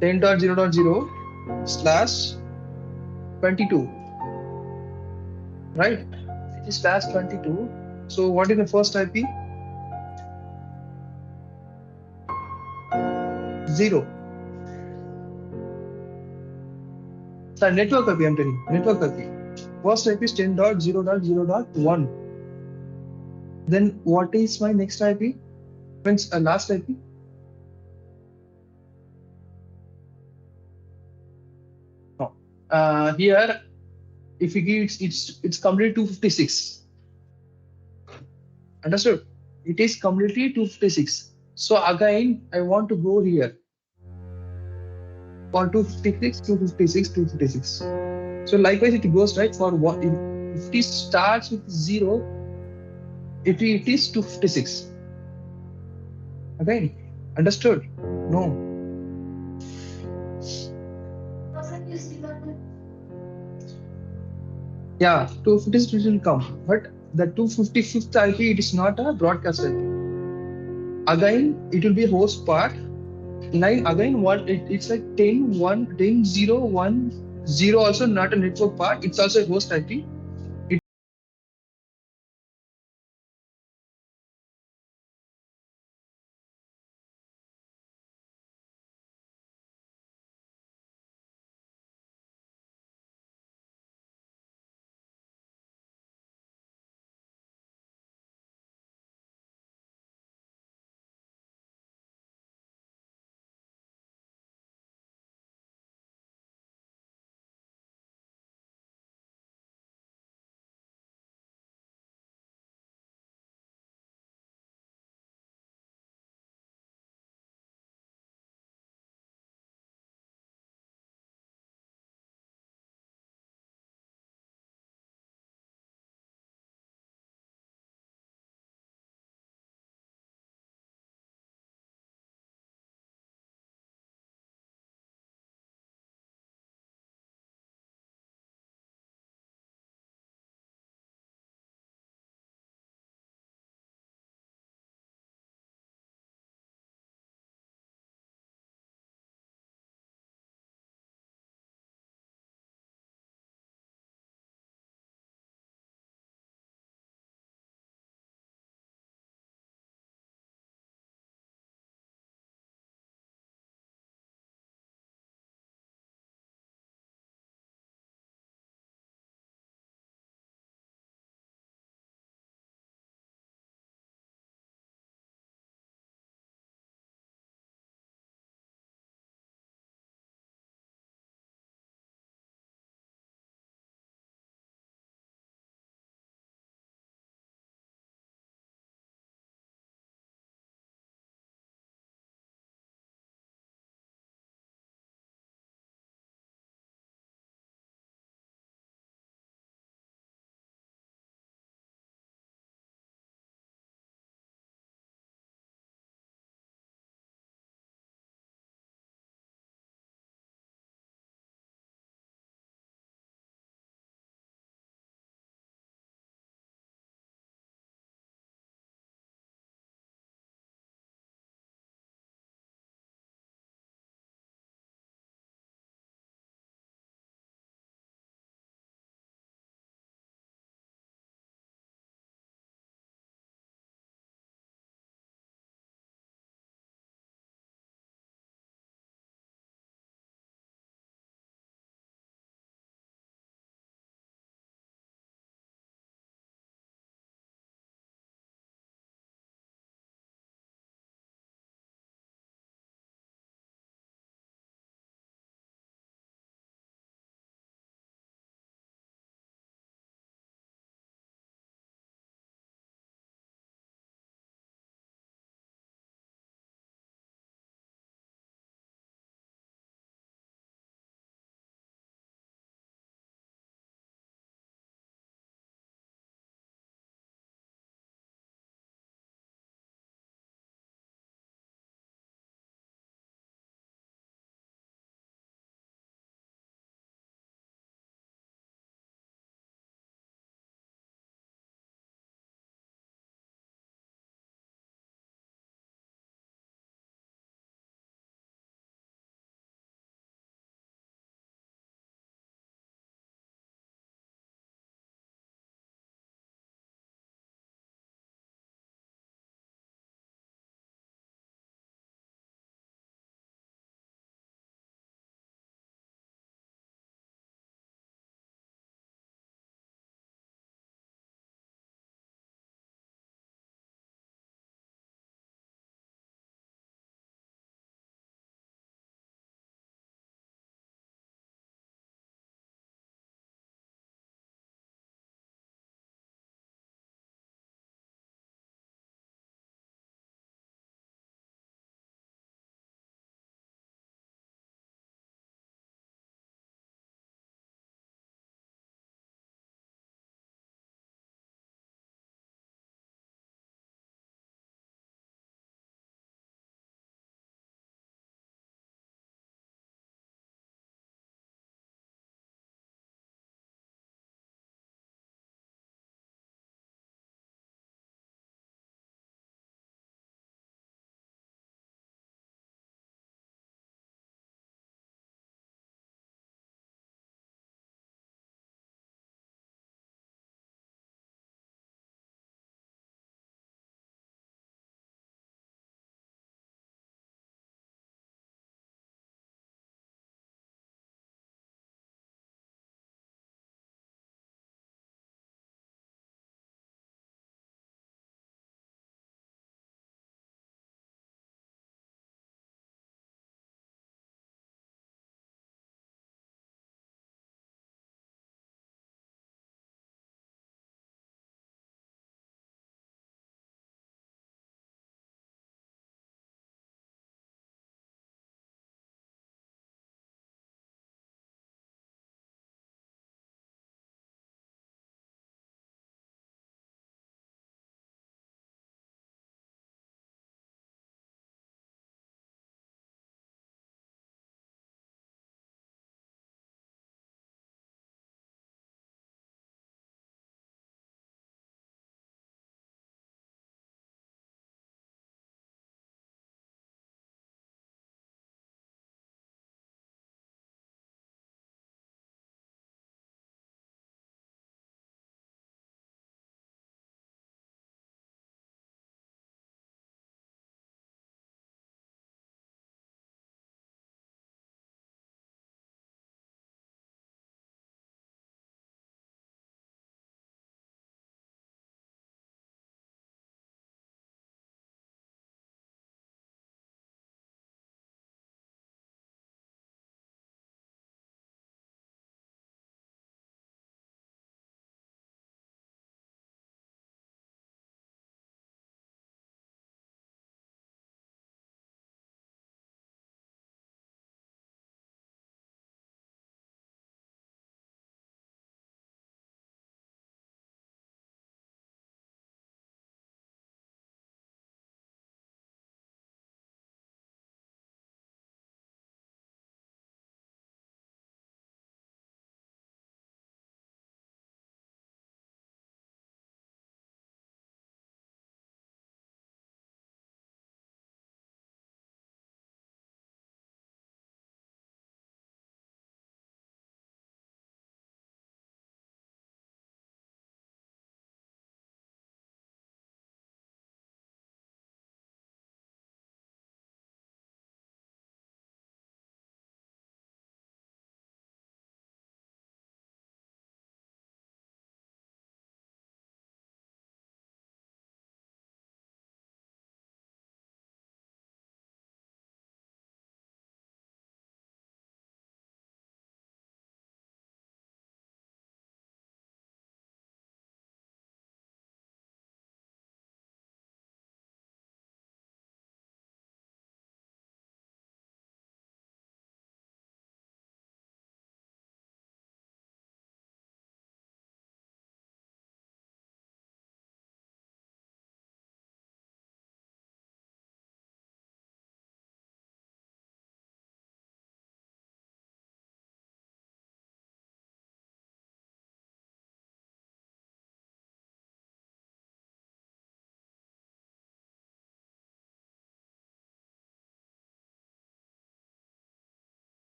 Ten dot zero dot zero slash 22. right? It is slash 22. So what is the first IP? 0. So network IP, I'm telling you, network IP. First IP is 10.0.0.1. Then what is my next IP? Means last IP? No. Here, if you give it's completely 256. Understood? It is completely 256. So again, I want to go here for 256, 256, 256. So likewise, it goes right for what if it starts with 0, it is 256. Again, understood? No. Yeah, 256 will come, but the 255th IP it is not a broadcast IP. Again, it will be a host part. 9 again one it's like 10 1 10 0 1 0 also not a network part. It's also a host IP.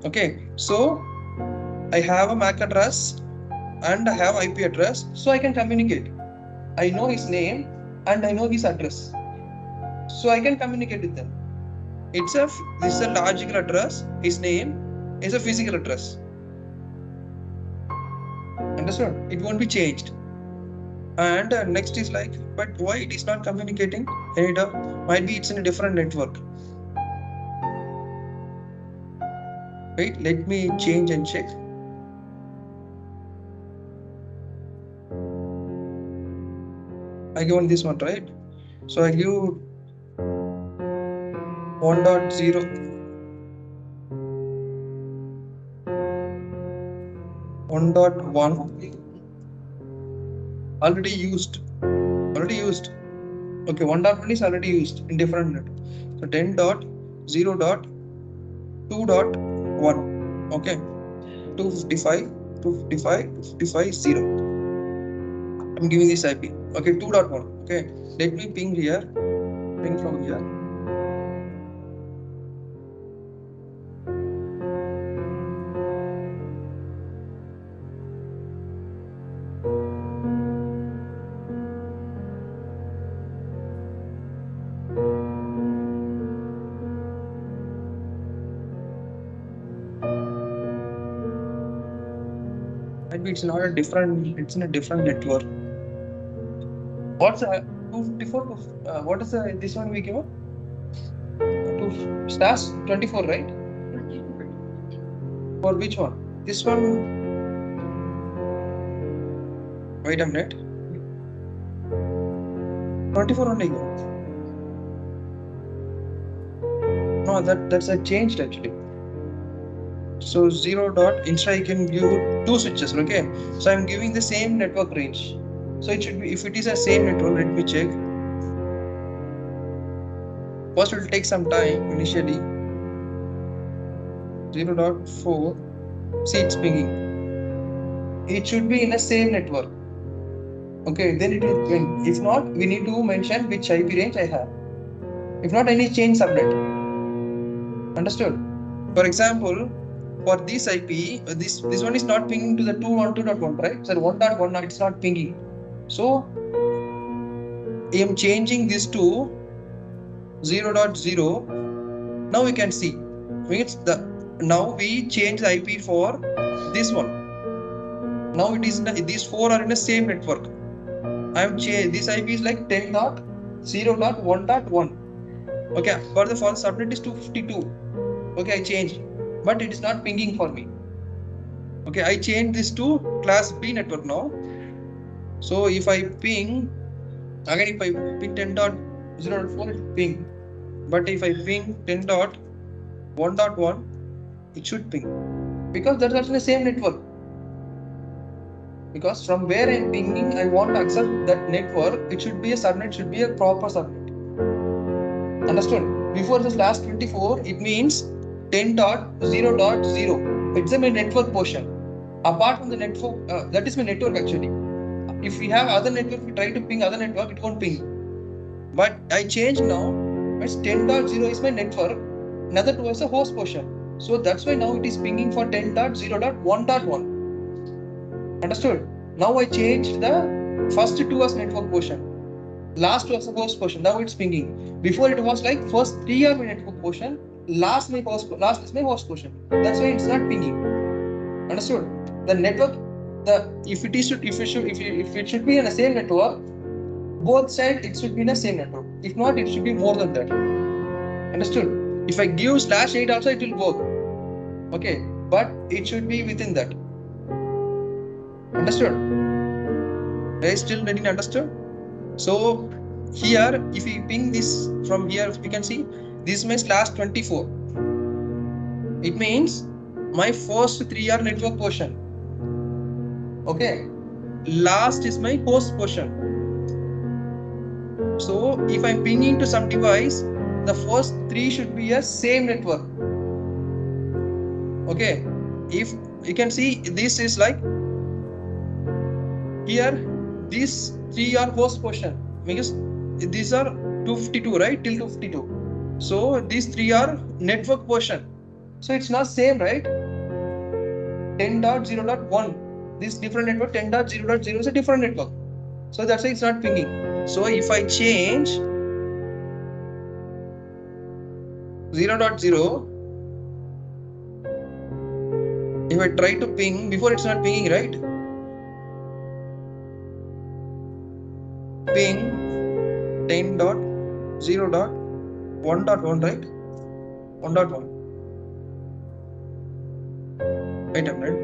Okay, so I have a MAC address and I have IP address, so I can communicate. I know his name and I know his address, so I can communicate with them. This is a logical address. His name is a physical address. Understood? It won't be changed. And next is like, but why it is not communicating? Might be it's in a different network. Wait, let me change and check. I give on this one, right? So I give 1.0 1.1 already used. Okay, 1.1 is already used in different net. So 10.0.2.1. Okay, 255 0. I'm giving this IP. Okay, 2.1. Okay, let me ping here. Ping from here. Maybe it's not a different. It's in a different network. What's 254? What is this one we give? 2/24, right? For which one? This one. Wait a minute. 24 only. No, that's a changed actually. So 0 dot instead I can give 2 switches. Okay, so I'm giving the same network range. So it should be, if it is a same network, let me check. First it will take some time initially. 0.4. See, it's pinging. It should be in the same network. Okay, then it will ping. If not, we need to mention which IP range I have. If not, I need change subnet. Understood? For example, for this IP, this one is not pinging to the 212.1, right? So 1.1, it's not pinging. So I am changing this to 0.0. Now we can see. Now we change the IP for this one. Now it is these 4 are in the same network. I am changed. This IP is like 10.0.1.1. Okay, for the subnet is 252. Okay, I changed, but it is not pinging for me. Okay, I changed this to class B network now. So if I ping again, if I ping 10.0.4, it will ping. But if I ping 10.1.1, it should ping, because that's also the same network. Because from where I'm pinging, I want to access that network. It should be a subnet, should be a proper subnet. Understood? Before this last 24, it means 10.0.0. It's my network portion. Apart from the network, that is my network actually. If we have other network, we try to ping other network, it won't ping. But I changed now. It's 10.0 is my network. Another 2 is a host portion. So that's why now it is pinging for 10.0.1.1. Understood? Now I changed the first 2 as network portion, last 2 as a host portion. Now it's pinging. Before it was like first 3 are my network portion, last is my host portion. That's why it's not pinging. Understood? The network, if it should be in the same network, both sides it should be in the same network. If not, it should be more than that. Understood? If I give /8 also, it will work. Okay, but it should be within that. Understood? I still didn't understand. So here, if we ping this from here, we can see this means /24. It means my first 3 are network portion. Okay, last is my host portion. So if I'm pinging to some device, the first 3 should be a same network. Okay, if you can see, this is like here, these 3 are host portion, because these are 252, right, till 252. So these 3 are network portion. So it's not same, right? 10.0.1. This different network, 10.0.0 is a different network. So that's why it's not pinging. So if I change 0.0, if I try to ping, before it's not pinging, right? Ping 10.0.1.1, right? 1.1. Wait a minute.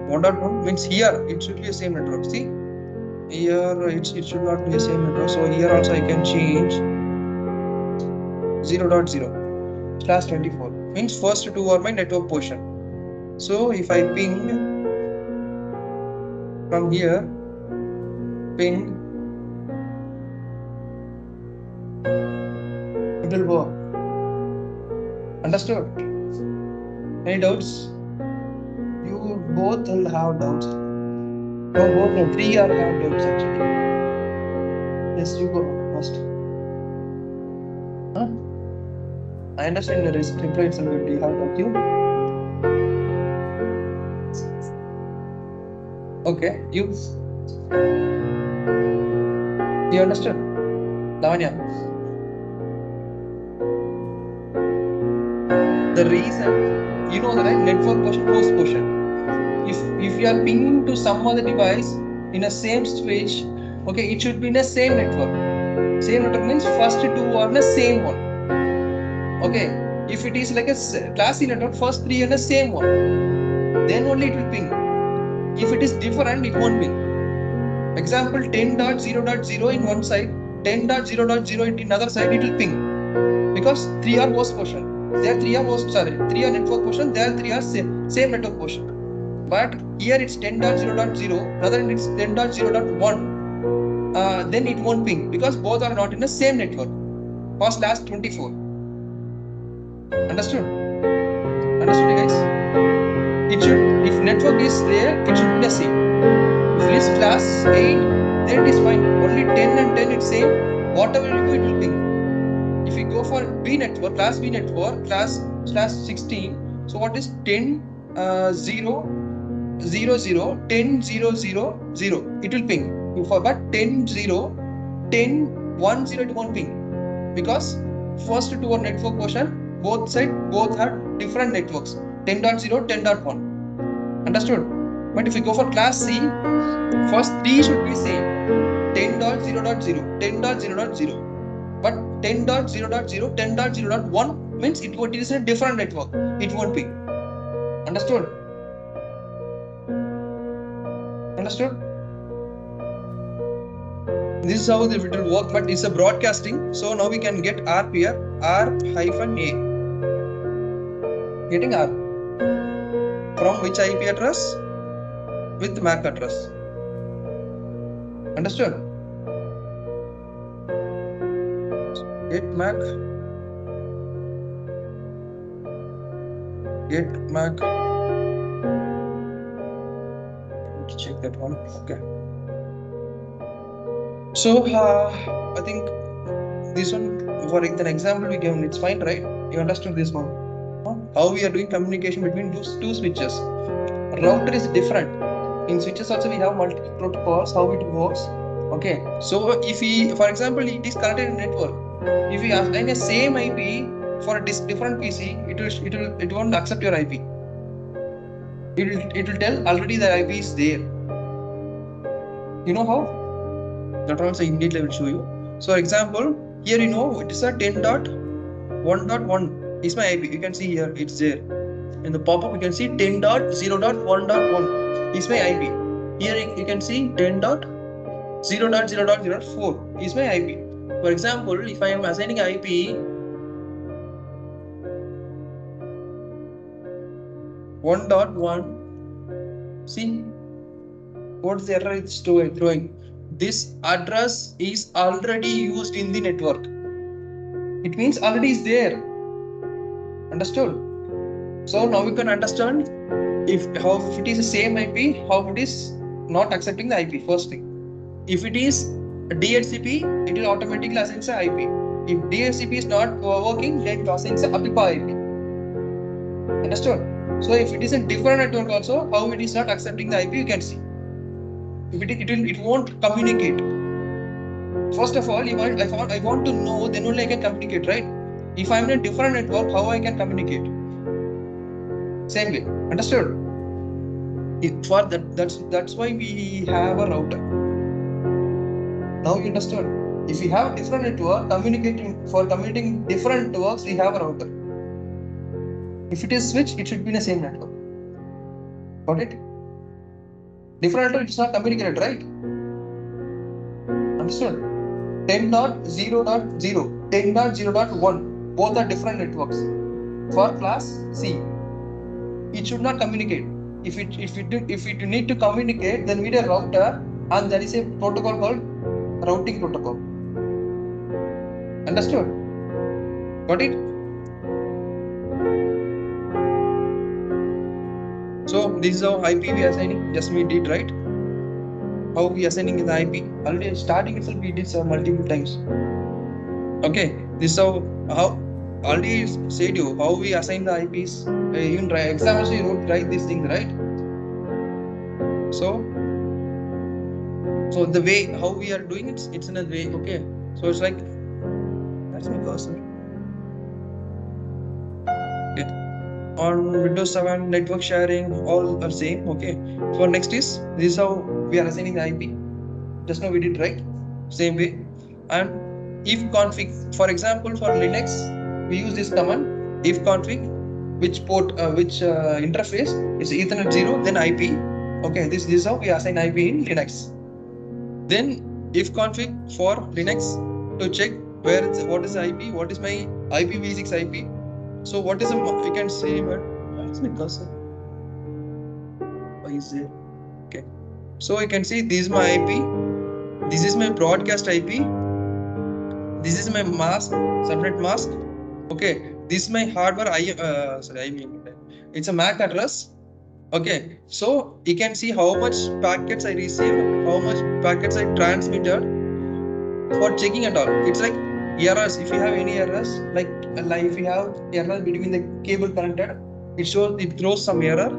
1.1 means here it should be the same network. See, here it should not be the same network. So here also I can change 0.0/24 means first two are my network portion. So if I ping from here, ping, it will work. Understood? Any doubts? You both will have doubts. No, both no, three are have doubts actually. Yes, you go first. Huh? I understand the reply itself. Do you have doubt? You? Okay, you understood? Lavanya. The reason, you know, the right network portion, host portion. If you are pinging to some other device in a same switch, okay, it should be in a same network. Same network means first two are in the same one. Okay, if it is like a class C network, first three are in the same one, then only it will ping. If it is different, it won't ping. Example 10.0.0 in one side, 10.0.0 in another side, it will ping. Because three are host portion. There three are network portion, there three are same network portion. But here it's 10.0.0, rather than it's 10.0.1, then it won't ping because both are not in the same network. Past last 24. Understood? Understood, guys? It should, if network is there, it should be the same. If it is class 8, then it is fine. Only 10 and 10 it's same. Whatever you do, it will ping. If we go for B network, class B network, class /16. So what is 10 0 0 0 10 0 0 0? It will ping. But 10 0 10 1 0 it won't ping because first two are network portion. Both have different networks. 10.0 10.1. Understood? But if we go for class C, first three should be same. 10.0.0 10.0.0. But 10.0.0 10.0.1 means it is a different network. It won't ping. Understood? Understood? This is how it will work, but it's a broadcasting. So now we can get R here, R-A. Getting R. From which IP address? With MAC address. Understood? Get MAC. Check that one. Okay. So I think this one, for an example we gave, it's fine, right? You understood this one? How we are doing communication between those two switches. Router is different. In switches also we have multiple protocols. How it works? Okay. So if for example, it is connected in network. If we assign a same IP for a different PC, it won't accept your IP. It will tell already the IP is there. You know how? That also in detail I will show you. So example, here you know it is a 10.1.1 is my IP. You can see here it's there. In the pop-up you can see 10.0.1.1 is my IP. Here you can see 10.0.0.04 is my IP. For example, if I am assigning IP 1.1, see what's the error it's throwing? This address is already used in the network. It means already is there. Understood? So now we can understand if it is the same IP, how it is not accepting the IP. First thing, if it is DHCP, it will automatically assign the IP. If DHCP is not working, then it assigns the APIPA IP. Understood? So if it is a different network also, how it is not accepting the IP, you can see. If it won't communicate. First of all, I want to know, then only I can communicate, right? If I'm in a different network, how I can communicate? Same way. Understood? For that's why we have a router. Now you understood. If we have different network communicating different networks, we have a router. If it is switch, it should be in the same network. Got it? Different network, it's not communicated, right? Understood? 10.0.0, 10.0.1, both are different networks. For class C, it should not communicate. If it need to communicate, then we need a router, and there is a protocol called routing protocol. Understood? Got it? So this is how IP we are assigning. Just we did, right? How we are assigning in the IP. Already starting itself we did multiple times. Okay, this is how already said you how we assign the IPs. Even exam also you wrote write these things, right? So the way how we are doing it's in a way. Okay, so it's like that's my cursor. Okay. On Windows 7 network sharing all are same. Okay, so next is this is how we are assigning the IP. Just now we did, right? Same way. And if config, for example, for Linux we use this command if config, which port which interface is Ethernet 0, then IP. Okay, this is how we assign IP in Linux. Then if config for Linux to check what is the IP, what is my IPv6 IP. So what is you can say, but what's my cursor? Why is there? Okay, so you can see this is my IP, this is my broadcast IP, this is my mask, subnet mask. Okay, this is my hardware it's a MAC address. Okay, so you can see how much packets I received, how much packets I transmitted for checking and all. It's like errors. If you have any errors, like if you have errors between the cable connected, it throws some error.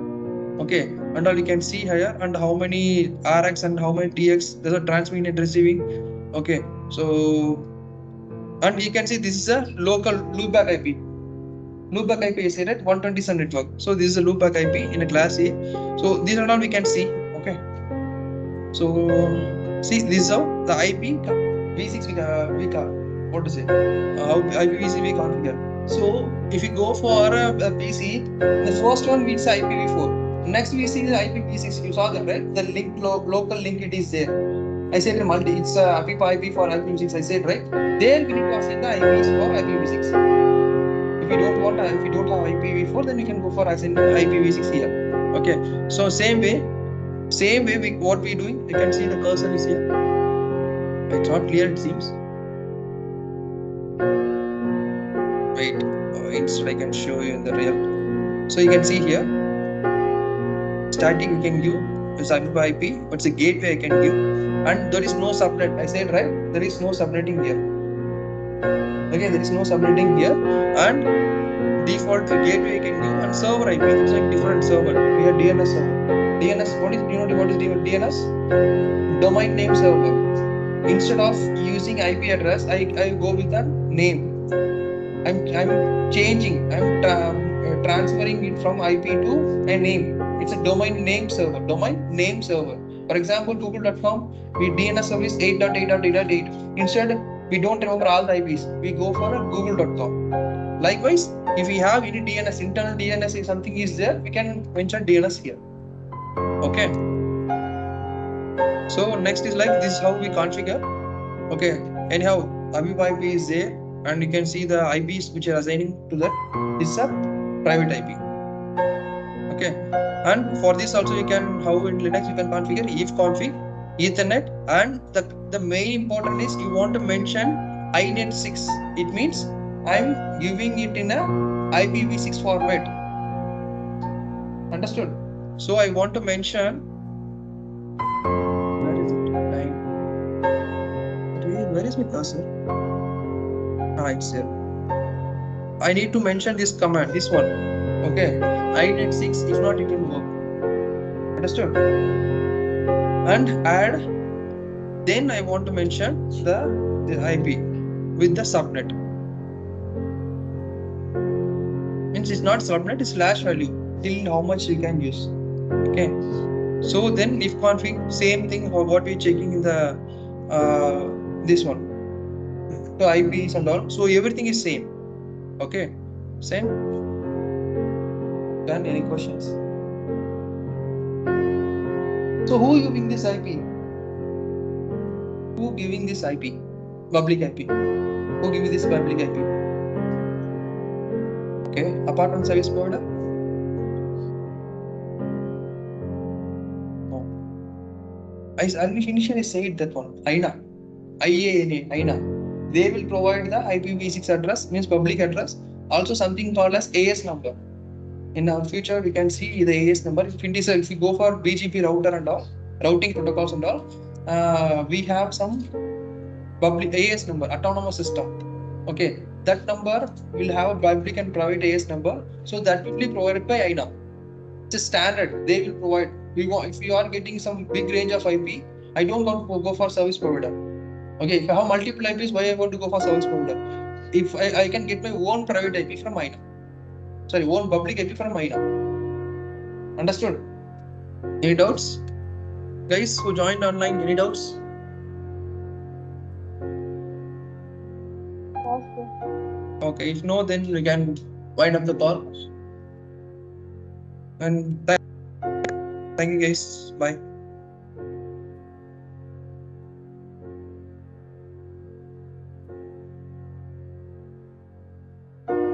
Okay, and all you can see here, and how many RX and how many TX there's a transmitting and receiving. Okay, so and you can see this is a local loopback IP. Loopback IP is at 127 network. So this is a loopback IP in a class A. So these are all we can see. Okay. So see this is how the IP V6 what to say? How IPv6 we configure. So if you go for a PC, the first one means IPv4. Next we see the IPv6. You saw that, right? The link local link it is there. I said it's IP for IPv6. I said, right? There we need to assign the IPs for IPv6. If you don't have IPv4, then you can go for assigning IPv6 here. Okay. So same way what we doing, you can see the cursor is here. It's not clear, it seems. Wait, instead I can show you in the real. So you can see here, starting you can give is IP, but it's a gateway I can give, and there is no subnet. I said, right? There is no subnetting here. Okay, there is no subnetting here, and default gateway you can give, and server IP. It's like different server. We have DNS server. DNS. What is DNS? Domain name server. Instead of using IP address, I go with a name. I'm changing. I'm transferring it from IP to a name. It's a domain name server. For example, google.com, we DNS service 8.8.8.8. Instead, we don't remember all the IPs. We go for a google.com. Likewise, if we have any DNS, internal DNS, if something is there, we can mention DNS here. Okay. So next is like this is how we configure. Okay. Anyhow, IP is there, and you can see the IPs which are assigning to that. This is a private IP. Okay. And for this also you can, how in Linux you can configure if config, Ethernet, and the main important is you want to mention INET6. It means I'm giving it in a IPv6 format. Understood? So I want to mention, where is my cursor? It's here. I need to mention this command, this one. Okay, INET 6, if not it will work. Understood? And add, then I want to mention the IP with the subnet. Means it's not subnet, it's slash value till how much we can use. Okay, so then if config, same thing for what we're checking in the this one, the IPs and all, so everything is same. Okay, same. Done. Any questions? So who giving this IP? Who giving this IP? Public IP. Who giving this public IP? Okay, apart from service provider. No. I initially said that one. INA. INA. They will provide the IPv6 address, means public address. Also something called as AS number. In our future, we can see the AS number. If we go for BGP router and all, routing protocols and all, we have some public AS number, autonomous system. Okay, that number will have a public and private AS number. So that will be provided by INA. It's a standard. They will provide. If you are getting some big range of IP, I don't want to go for service provider. Okay, if I have multiple IPs, why I want to go for service provider? If I can get my own private IP from INA. Sorry, own public IP from INA. Understood? Any doubts? Guys who joined online, any doubts? Okay, if no, then we can wind up the call. And thank you guys. Bye.